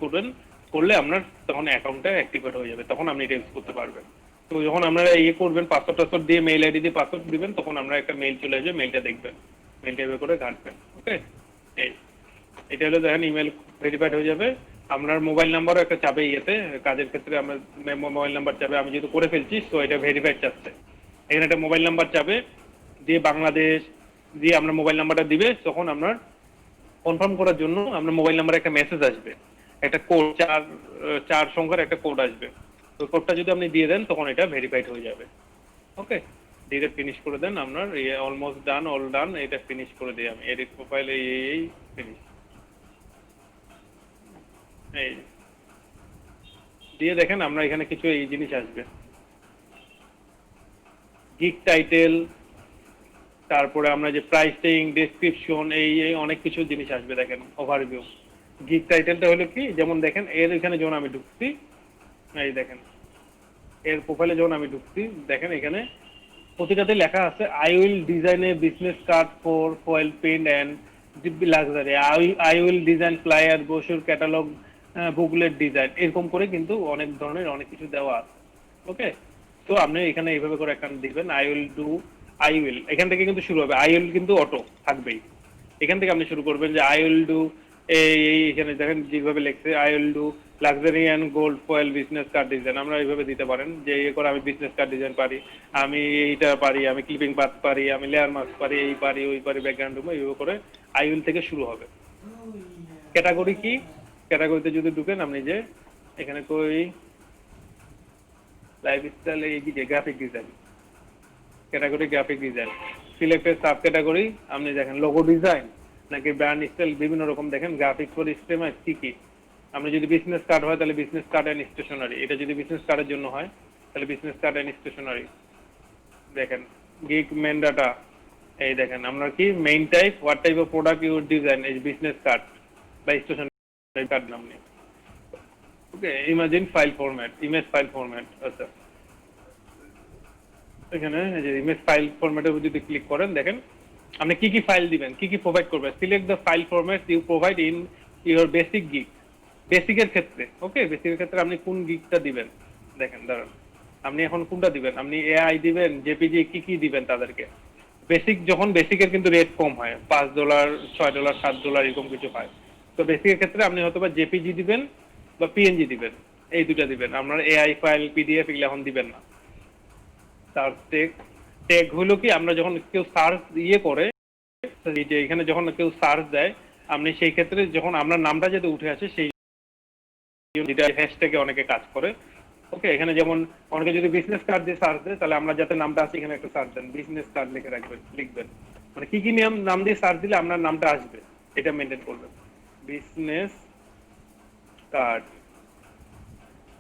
করলে আপনার তখন অ্যাকাউন্টটা অ্যাক্টিভেট হয়ে যাবে, তখন আপনি এটা ইউজ করতে পারবেন। তো যখন আপনারা ইয়ে করবেন, পাসওয়ার্ড দিয়ে মেইল আইডি দিয়ে পাসওয়ার্ড দিবেন, তখন আমরা একটা মেইল চলে আসবে, মেইলটা দেখবেন, মেইলটা এভাবে করে ঘাঁটবেন। ওকে, এই এটা হলো দেখেন ইমেল ভেরিফাইড হয়ে যাবে। আপনার মোবাইল নাম্বারও একটা চাবে, ইয়েতে কাজের ক্ষেত্রে আমার মোবাইল নাম্বার চাবে, আমি যেহেতু করে ফেলছি তো এটা ভেরিফাইড চাচ্ছে। এখানে একটা মোবাইল নাম্বার চাবে, দিয়ে বাংলাদেশ দিয়ে আপনার মোবাইল নাম্বারটা দিবে, তখন আপনার কনফার্ম করার জন্য আপনার মোবাইল নাম্বারে একটা মেসেজ আসবে, একটা কোড, চার সংখ্যার একটা কোড আসবে। ওই কোডটা যদি আপনি দিয়ে দেন তখন এটা ভেরিফাইড হয়ে যাবে। ওকে, দিয়ে ফিনিশ করে দেন, আপনার অলমোস্ট ডান, অল ডান, এটা ফিনিশ করে দিই আমি। এডিট প্রোফাইল এই ফিনিশ, এই দিয়ে দেখেন আমরা এখানে কিছু এই জিনিস আসবে, গিগ টাইটেল, তারপরে আমরা যে প্রাইসিং, ডেসক্রিপশন, এই অনেক কিছু জিনিস আসবে। দেখেন ওভারভিউ, গিগ টাইটেলটা হলো কি, যেমন দেখেন এর এখানে যখন আমি ঢুকছি, এই দেখেন এর প্রোফাইলে যখন আমি ঢুকছি, দেখেন এখানে প্রতিটাতে লেখা আছে I will design a business card for foil paint and luxury, I will design flyer, brochure, catalogue, booklet design, এরকম করে কিন্তু অনেক ধরনের অনেক কিছু দেওয়া আছে। ওকে, তো আপনি এখানে এইভাবে করে একটা দিবেন, আই উইল, এখান থেকে কিন্তু শুরু হবে, আই উইল কিন্তু অটো থাকবেই। এখান থেকে আপনি শুরু করবেন যে আই উইল ডু, এখানে দেখেন যেভাবে লিখছে I will do luxury and gold foil business card design, আমরা এইভাবে দিতে পারেন যে ইয়ে করে আমি বিজনেস কার্ড ডিজাইন পারি, আমি এইটা পারি, আমি ক্লিপিং পাথ পারি, আমি লেয়ার মাস্ক পারি, এই পারি ওই পারি, ব্যাকগ্রাউন্ড রুমে, এইভাবে করে আই উইল থেকে শুরু হবে। ক্যাটাগরি কি, ক্যাটাগরিতে যদি ঢুকেন আপনি যে এখানে কই লাইফস্টাইল, এই যে graphic design, category graphic design, selected sub category, আপনি দেখেন লোগো ডিজাইন নাকি ব্র্যান্ড স্টাইল, বিভিন্ন রকম দেখেন গ্রাফিক ফর স্টেমার কি কি। আপনি যদি বিজনেস কার্ড হয় তাহলে বিজনেস কার্ড অ্যান্ড স্টেশনারি, এটা যদি বিজনেস কার্ডের জন্য হয় তাহলে বিজনেস কার্ড অ্যান্ড স্টেশনারি। দেখেন গিগ মেন ডাটা, এই দেখেন আমরা কি main type, what type of product your design, এই বিজনেস কার্ড বা স্টেশনারি কার্ড নাম নিয়ে। Okay, imagine file format, image file format. আচ্ছা, এখানে এই যে ইমেজ ফাইল ফরম্যাটের উপর যদি ক্লিক করেন, দেখেন আপনি কি কি ফাইল দিবেন, কি কি প্রোভাইড করবেন। Select the file format you provide in your basic gig, বেসিকের ক্ষেত্রে। ওকে, বেসিকের ক্ষেত্রে আপনি কোন গিগটা দিবেন, দেখেন দাঁড়ান আপনি এখন কোনটা দিবেন, আপনি এআই দিবেন, জেপিজি, কি কি দিবেন তাদেরকে। বেসিক, যখন বেসিকের কিন্তু রেট কম হয়, $5, $6, $7 এরকম কিছু হয়। তো বেসিকের ক্ষেত্রে আপনি হয়তো বা জেপিজি দিবেন বা পিএনজি দিবেন, এই দুটা দিবেন। আপনার এআই ফাইল, পিডিএফ এগুলো এখন দিবেন না। তার টেগ হলো কি, আমরা যখন কেউ সার্চ ইয়ে করে, যে এখানে যখন কেউ সার্চ দেয়, আপনি সেই ক্ষেত্রে যখন আপনার নামটা যাতে উঠে আসে, সেই হ্যাশট্যাগে অনেকে কাজ করে। ওকে, এখানে যেমন অনেকে যদি বিজনেস কার্ড দিয়ে সার্চ দেয়, তাহলে আমরা যাতে নামটা আসে এখানে একটা সার্চ দেন, বিজনেস কার্ড লিখে রাখবেন, লিখবেন, মানে কি কি নাম দিয়ে সার্চ দিলে আপনার নামটা আসবে, এটা মেনটেন করবেন। বিজনেস কার্ড,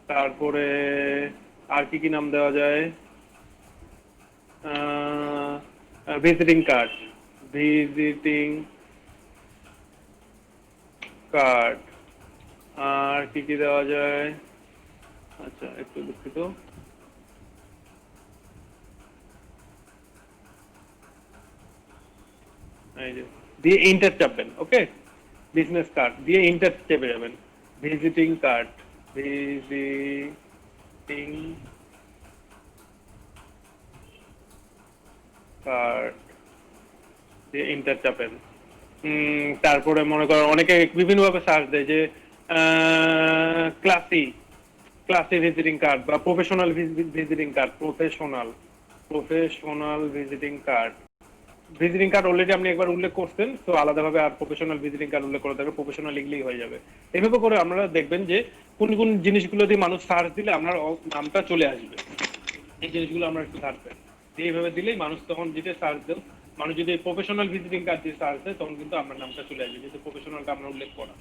তারপরে আর কি কি নাম দেওয়া যায়, ভিজিটিং কার্ড, ভিজিটিং কার্ড, আর কি কি দেওয়া যায়, আচ্ছা একটু দুঃখিত, এই যে দিয়ে ইন্টার চাপবেন। ওকে, বিজনেস কার্ড দিয়ে ইন্টার চেপে যাবেন, ভিজিটিং কার্ড, ভিজিটিং কার্ড দিয়ে ইন্টার চাপেন। তারপরে মনে করেন অনেকে বিভিন্ন ভাবে সার্চ দেয় যে ক্লাসি ভিজিটিং কার্ড বা professional visiting card, professional visiting card. Visiting card already আপনি একবার উল্লেখ করছেন, তো আলাদাভাবে আর প্রফেশনাল ভিজিটিং কার্ড উল্লেখ করে দেবে, প্রফেশনাল লিখলেই হয়ে যাবে। এইভাবে করে আপনারা দেখবেন যে কোন কোন জিনিসগুলো দিয়ে মানুষ সার্চ দিলে আপনার নামটা চলে আসবে, এই জিনিসগুলো আমরা একটু থাকবে এইভাবে দিলেই মানুষ তখন যেটা সার্চ দেয়, মানুষ যদি প্রফেশনাল ভিজিটিং কার্ড দিয়ে সার্চ দেয় তখন কিন্তু আপনার নামটা চলে আসবে, যেহেতু প্রফেশনালটা আমরা উল্লেখ করা,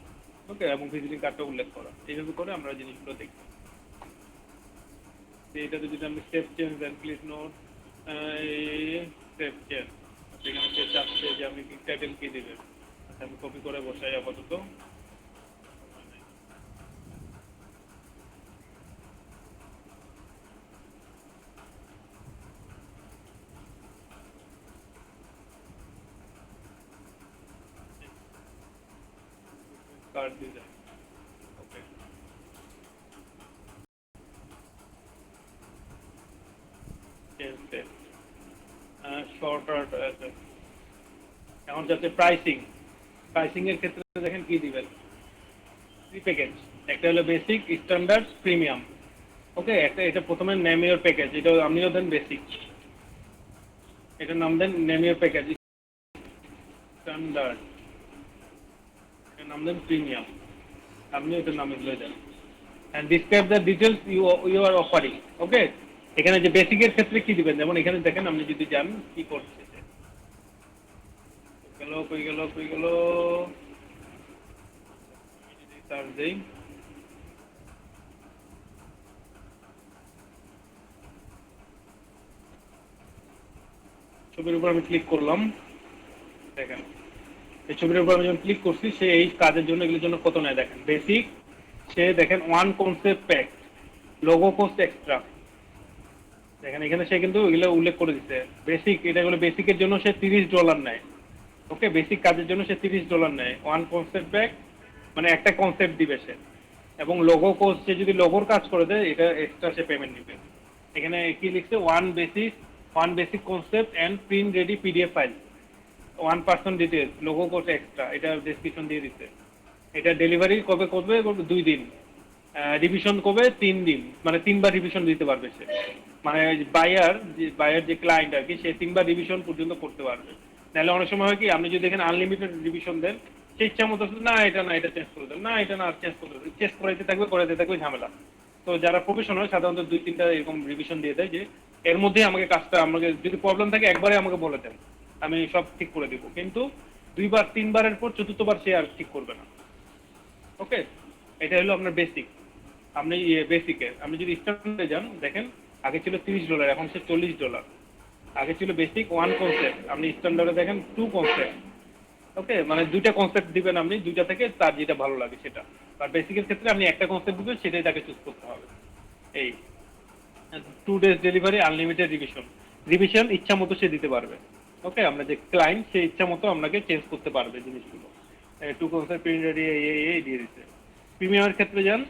ওকে, এবং ভিজিটিং কার্ডটা উল্লেখ করা, এইভাবে করে আমরা জিনিসগুলো দেখি। এটাতে যদি আমি স্টেপ চেঞ্জ দেন, প্লিজ নোট স্টেপ চেঞ্জ, সেখানে সে চাচ্ছে যে আমি টাইটেল কি দিবেন, আমি কপি করে বসাই আপাতত। কার্ড ডিজাইন, ওকে, চেঞ্জ টেক্সট, শর্টার। এখন যাচ্ছে প্রাইসিং, প্রাইসিং এর ক্ষেত্রে দেখেন কি দিবেন, 3 প্যাকেজ, একটা হলো বেসিক, স্ট্যান্ডার্ড, প্রিমিয়াম, ওকে, একটা এটা প্রথমে নেম ইওর প্যাকেজ, এটা আপনিও দেন বেসিক, এটার নাম দেন নেম ইওর প্যাকেজ, স্ট্যান্ডার্ড এটার নাম দেন প্রিমিয়াম, আপনি এটার নাম এগুলো দেন, and describe the details you are offering, ওকে। এখানে যে বেসিকের ক্ষেত্রে কি দিবেন, যেমন এখানে দেখেন আপনি যদি যান কি করছে, কই গেল সার্চ দেই, ছবির উপর আমি ক্লিক করলাম, দেখেন এই ছবির উপর আমি যখন ক্লিক করছি সে এই কাজের জন্য এগুলোর জন্য কত নেয় দেখেন, বেসিক সে দেখেন 1 concept pack, logo cost extra, দেখেন এখানে সে কিন্তু এগুলো উল্লেখ করে দিচ্ছে, বেসিক এটা হলো বেসিকের জন্য সে $30 নেয়, ওকে, বেসিক কাজের জন্য সে $30 নেয়, 1 কনসেপ্ট প্যাক মানে একটা কনসেপ্ট দিবে সে, এবং লোগো কোস্ট সে যদি লোগোর কাজ করে দেয় এটা এক্সট্রা সে পেমেন্ট নিবে। এখানে কি লিখছে, one basic concept and print ready PDF file, 1% details, logo cost extra, এটা ডেসক্রিপশন দিয়ে দিচ্ছে। এটা ডেলিভারি কবে করবে, 2 দিন, রিভিশন করবে 3 দিন, মানে 3বার রিভিশন দিতে পারবে সে, মানে বায়ার যে ক্লায়েন্ট আর কি, সে 3বার রিভিশন পর্যন্ত করতে পারবে। তাহলে অনেক সময় হয় কি, আপনি যদি এখানে আনলিমিটেড রিভিশন দেন, সে ইচ্ছা মতো না এটা চেঞ্জ করে দেন, না এটা না চেঞ্জ করে দেন, চেঞ্জ করাইতে থাকবে ঝামেলা। তো যারা প্রফেশনাল সাধারণত 2-3টা এরকম রিভিশন দিয়ে দেয়, যে এর মধ্যে আমাকে কাজটা, আমাকে যদি প্রবলেম থাকে একবারে আমাকে বলে দেন, আমি সব ঠিক করে দিব, কিন্তু 2বার 3বারের পর 4র্থবার সে আর ঠিক করবে না, ওকে। এটা হলো আপনার বেসিক। আপনি বেসিকে আপনি যদি স্ট্যান্ডার্ডে যান, দেখেন আগে ছিল $30, এখন সে $40। আগে ছিল বেসিক 1 কনসেপ্ট, আপনি স্ট্যান্ডার্ডে দেখেন 2 কনসেপ্ট, ওকে, মানে 2টা কনসেপ্ট দিবেন আপনি, 2টা থেকে তার যেটা ভালো লাগে সেটা, আর বেসিকের ক্ষেত্রে আপনি একটা কনসেপ্ট দিবেন, সেটাই তাকে চুজ করতে হবে। এই 2 ডেজ ডেলিভারি, আনলিমিটেড রিভিশন ইচ্ছা মতো সে দিতে পারবে, ওকে, আমরা যে ক্লায়েন্ট সে ইচ্ছা মতো আপনাকে চেঞ্জ করতে পারবে জিনিসগুলো। 2 কনসেপ্ট প্রিন্ট রেডি এই দিয়ে দিচ্ছে। প্রিমিয়ামের ক্ষেত্রে যান,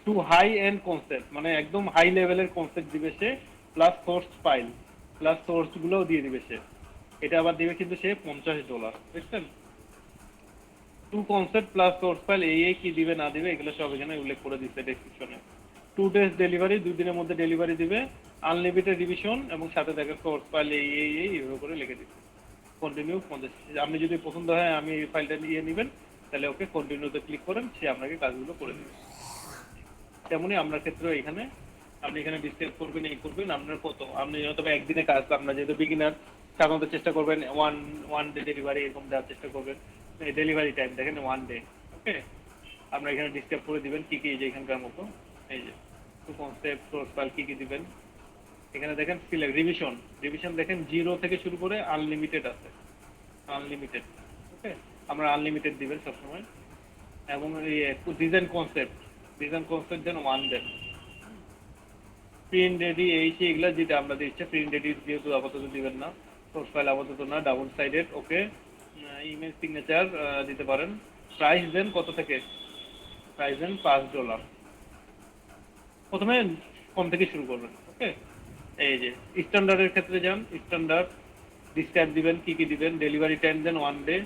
2 হাই এন্ড কনসেপ্ট, মানে একদম হাই লেভেলের কনসেপ্ট দিবে সে, plus source file, plus source গুলোও দিয়ে দিবে সে, এটা আবার দিবে কিন্তু সে $50, বুঝছেন। 2 কনসেপ্ট প্লাস সোর্স ফাইল এই কি দিবে না দিবে এগুলো সব এখানে উল্লেখ করে দিচ্ছে ডেসক্রিপশনে। 2 ডেজ ডেলিভারি, 2 দিনের মধ্যে ডেলিভারি দিবে, আনলিমিটেড রিভিশন, এবং সাথে দেখে সোর্স ফাইল এইভাবে করে লিখে দিচ্ছে। কন্টিনিউ, আপনি যদি পছন্দ হয় আমি এই ফাইলটা নিয়ে নেবেন, তাহলে ওকে কন্টিনিউতে ক্লিক করেন, সে আপনাকে কাজগুলো করে দেবে। তেমনি আপনার ক্ষেত্রে এখানে আপনি এখানে ডিসকাস করবেন, এই করবেন আপনার কত, আপনি হয়তো একদিনে কাজ, আপনার যেহেতু বিগিনার সাধারণত চেষ্টা করবেন ওয়ান ডে ডেলিভারি এরকম দেওয়ার চেষ্টা করবেন। ডেলিভারি টাইম দেখেন 1 ডে, ওকে, আপনারা এখানে ডিসক্রাইব করে দিবেন কি কি, যে এখানকার মতো এই যে 2 কনসেপ্ট সোর্স ফাইল কি দিবেন। এখানে দেখেন সিলেক্ট রিভিশন দেখেন 0 থেকে শুরু করে আনলিমিটেড আছে, আনলিমিটেড, ওকে, আমরা আনলিমিটেড দিবেন সবসময়। এবং এই ডিজাইন কনসেপ্ট দেন 1 দেন। প্রিন্ট রেডি এগুলা যেটা আমরা দিচ্ছি, প্রিন্ট রেডি যেহেতু আপাতত দিবেন না, সোর্স ফাইল আপাতত না, ডাবল সাইডেড, ওকে, ইমেজ সিগনেচার দিতে পারেন। প্রাইস দেন কত থেকে, প্রাইস দেন $5, প্রথমে কম থেকে শুরু করবেন, ওকে। এই যে স্ট্যান্ডার্ডের ক্ষেত্রে যান, স্ট্যান্ডার্ড ডিসক্রাইব দিবেন কি দিবেন, ডেলিভারি টাইম দেন 1 ডে,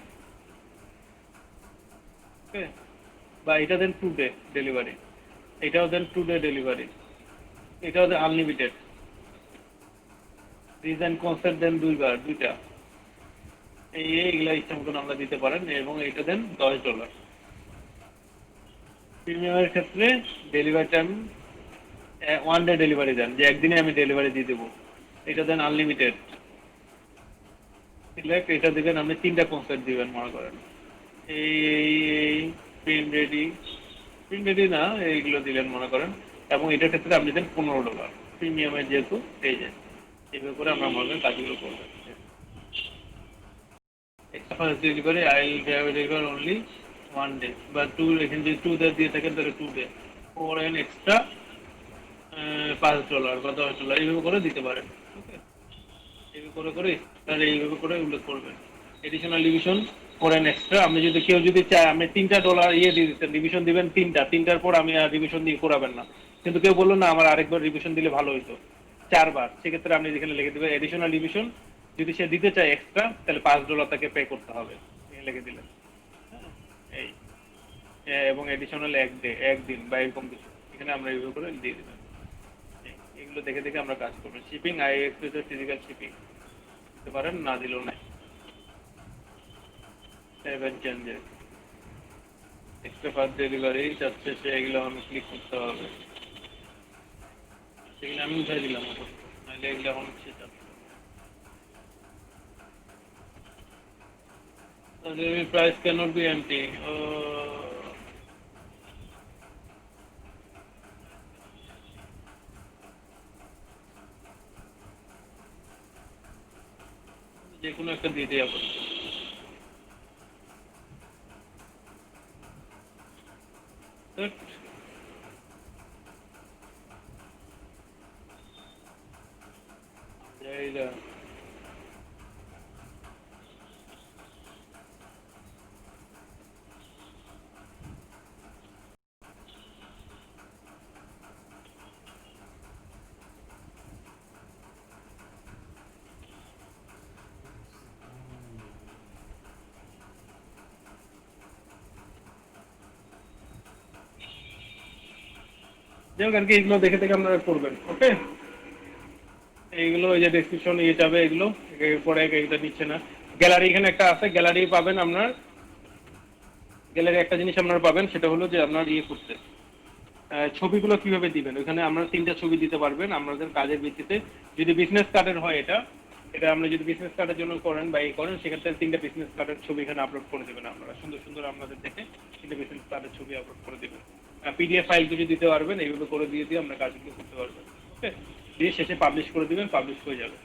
ওকে, বা এটা দেন 2 ডে ডেলিভারি, এটাও দেন 2 ডে ডেলিভারি, এটাও দেন আনলিমিটেড। ডিজাইন কনসেপ্ট দেন 2টা, এইগুলা ইচ্ছা মতন আমরা দিতে পারেন, এবং এটা দেন $10, প্রিমিয়ামের ক্ষেত্রে ডেলিভারি টাইম 1 ডে ডেলিভারি দেন, যে একদিনে আমি ডেলিভারি দিয়ে দেবো। এটা দেন আনলিমিটেড। সিলেক্ট এটা দিবেন, আপনি 3টা কনসেপ্ট দিবেন মনে করেন। এই প্রিন্ট রেডি না, এইগুলো দিলেন মনে করেন। এবং এটার ক্ষেত্রে আপনি দেন $15, প্রিমিয়ামের যেহেতু পেয়ে যায়। এইভাবে করে আমরা মনে করেন কাজগুলো করবেন। Extra fast delivery I will deliver only 1 day বা 2, এখানে যদি 2 ডে দিয়ে থাকেন তাহলে 2 ডে ফর এন এক্সট্রা $5 বা $10 এইভাবে করে দিতে পারেন। ওকে, এইভাবে করে তাহলে এইভাবে করে উল্লেখ করবেন। Additional division for an extra, আপনি যদি কেউ যদি চায় আপনি $3 ইয়ে দিয়ে দিচ্ছেন, ডিভিশন দিবেন 3টার পর আমি আর ডিভিশন দিয়ে করাবেন না। কিন্তু কেউ বললো না আমার আরেকবার ডিভিশন দিলে ভালো হইতো 4বার, সেক্ষেত্রে আপনি যেখানে লিখে দেবেন এডিশনাল ডিভিশন, যদি সে দিতে চায় এক্সট্রা তাহলে $5 তাকে পে করতে হবে, লিখে দিলেন। হ্যাঁ, এই এবং এডিশনাল 1 ডে, একদিন বা এরকম কিছু এখানে আমরা এইভাবে করে দিয়ে দিবেন। এগুলো দেখে দেখে আমরা কাজ করবো। Shipping I express physical shipping দিতে পারেন, না দিলেও নাই। 7 চেঞ্জেস এক্সট্রা ফাস্ট ডেলিভারি যাচ্ছে, সে এগুলো আমি ক্লিক করতে হবে। সেগুলো আমি উঠাই দিলাম, নাহলে এগুলো এখন সে যাচ্ছে। Price cannot be empty. যে কোনো একটা দিয়ে দেওয়া পড়ছে। যাই হোক আর কি, এগুলো দেখে দেখে আপনারা করবেন। ওকে, এইগুলো এই যে ডেসক্রিপশন ইয়ে যাবে, এগুলো পরে এটা নিচ্ছে না। গ্যালারি এখানে একটা আছে, গ্যালারি পাবেন আপনার। গ্যালারি একটা জিনিস আপনারা পাবেন, সেটা হলো যে আপনার ইয়ে করতে ছবিগুলো কিভাবে দিবেন। ওখানে আমরা 3টা ছবি দিতে পারবেন আপনাদের কাজের ভিত্তিতে। যদি বিজনেস কার্ডের হয় এটা এটা আপনি যদি বিজনেস কার্ডের জন্য করেন বা করেন, সেক্ষেত্রে 3টা বিজনেস কার্ডের ছবি এখানে আপলোড করে দেবেন আপনারা। সুন্দর সুন্দর আপনাদের দেখে 3টা বিজনেস কার্ডের ছবি আপলোড করে দেবেন। পিডিএফ ফাইল কিছু দিতে পারবেন, এইভাবে করে দিয়ে আমরা কাজগুলো করতে পারবেন। ওকে, দিয়ে শেষে পাবলিশ করে দিবেন, পাবলিশ হয়ে যাবে।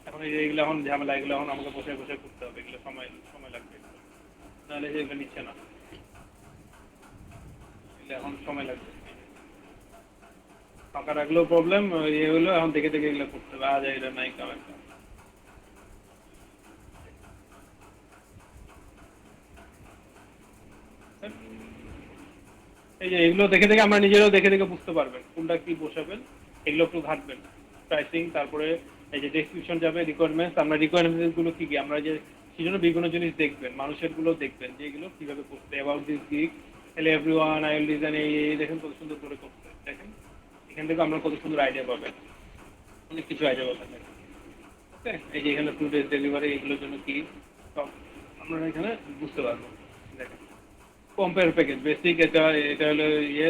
এখন এইগুলো এখন ঝামেলা, এগুলো এখন আমাকে বসে বসে করতে হবে, এগুলো সময় সময় লাগবে, নাহলে এগুলো নিচ্ছে না, এগুলো এখন সময় লাগবে। ফাঁকা রাখলেও প্রবলেম, ইয়ে হলো এখন দেখে দেখে এগুলো করতে হবে। আজ এটা নাই কাম একটা। এই যে এগুলো দেখে দেখে আমরা নিজেরাও দেখে দেখে বুঝতে পারবেন কোনটা কি বসাবেন, এগুলো একটু ঘাটবেন। প্রাইসিং, তারপরে এই যে ডেসক্রিপশন যাবে, রিকোয়ারমেন্টস, আমরা রিকোয়ারমেন্টস গুলো কি কি আমরা যে সেজন্য বিভিন্ন জিনিস দেখবেন, মানুষের গুলো দেখবেন যে এগুলো কিভাবে করতে। অ্যাবাউট দিস গিগ, তাহলে এভরিওয়ান আই উইল ডিজাইন, এই দেখেন কত সুন্দর করে করতে। দেখেন এখান থেকে আমরা কত সুন্দর আইডিয়া পাবেন, অনেক কিছু আইডিয়া পাবেন। ওকে, এই যে এখানে 2 ডেজ ডেলিভারি, এগুলোর জন্য কি সব আমরা এখানে বুঝতে পারবো। দেখেন কম্পেয়ার প্যাকেজ, বেসিক, এটা এটা হলো ইয়ে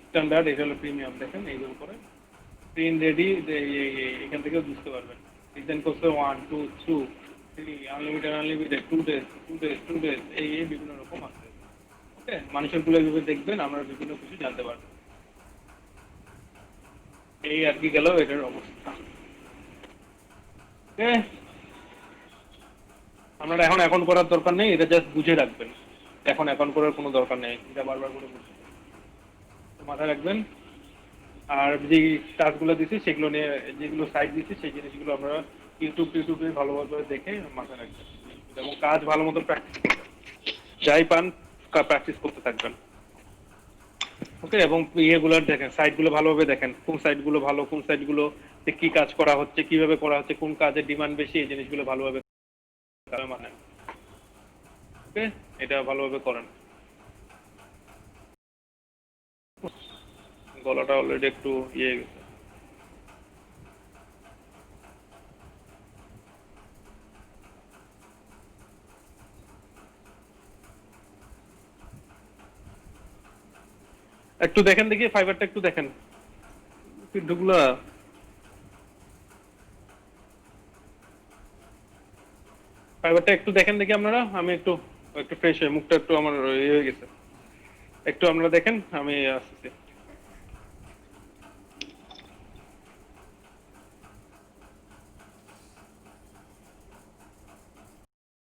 স্ট্যান্ডার্ড, এটা হলো প্রিমিয়াম। দেখেন এইগুলো করে প্রিন্ট রেডি, এখান থেকেও বুঝতে পারবেন। ডিজাইন করতে 1 2 2 3 unlimited, unlimited 2 days 2 days 2 days, এই বিভিন্ন রকম আছে। ওকে, মানুষের গুলো এইভাবে দেখবেন, আমরা বিভিন্ন কিছু জানতে পারবেন। এই আর কি গেল এটার অবস্থা। ওকে, আপনারা এখন এখন করার দরকার নেই, এটা জাস্ট বুঝে রাখবেন। এখন এখন করার কোনো দরকার নেই, এটা বারবার করে বুঝতে মাথায় রাখবেন। আর যে কাজগুলো দিচ্ছি সেগুলো নিয়ে, যেগুলো সাইট দিচ্ছি সেই জিনিসগুলো আমরা ইউটিউবে ভালোভাবে দেখে মাথায় রাখবেন এবং কাজ ভালো মতো প্র্যাকটিস করবেন। যাই পান প্র্যাকটিস করতে থাকবেন। ওকে, এবং ইয়েগুলো দেখেন, সাইটগুলো ভালোভাবে দেখেন, কোন সাইটগুলো ভালো, কোন সাইটগুলো কি কাজ করা হচ্ছে, কিভাবে করা হচ্ছে, কোন কাজের ডিমান্ড বেশি, এই জিনিসগুলো ভালোভাবে মানে। ওকে, এটা ভালোভাবে করেন। গলাটা অলরেডি একটু ইয়ে গেছে। একটু দেখেন দেখি ফাইবারটা একটু দেখেন ঢুকলা ফাইবারটা একটু দেখেন দেখি আপনারা আমি একটু একটু ফ্রেশ হয়ে মুখটা একটু আমার ইয়ে হয়ে গেছে একটু আপনারা দেখেন আমি আসতেছি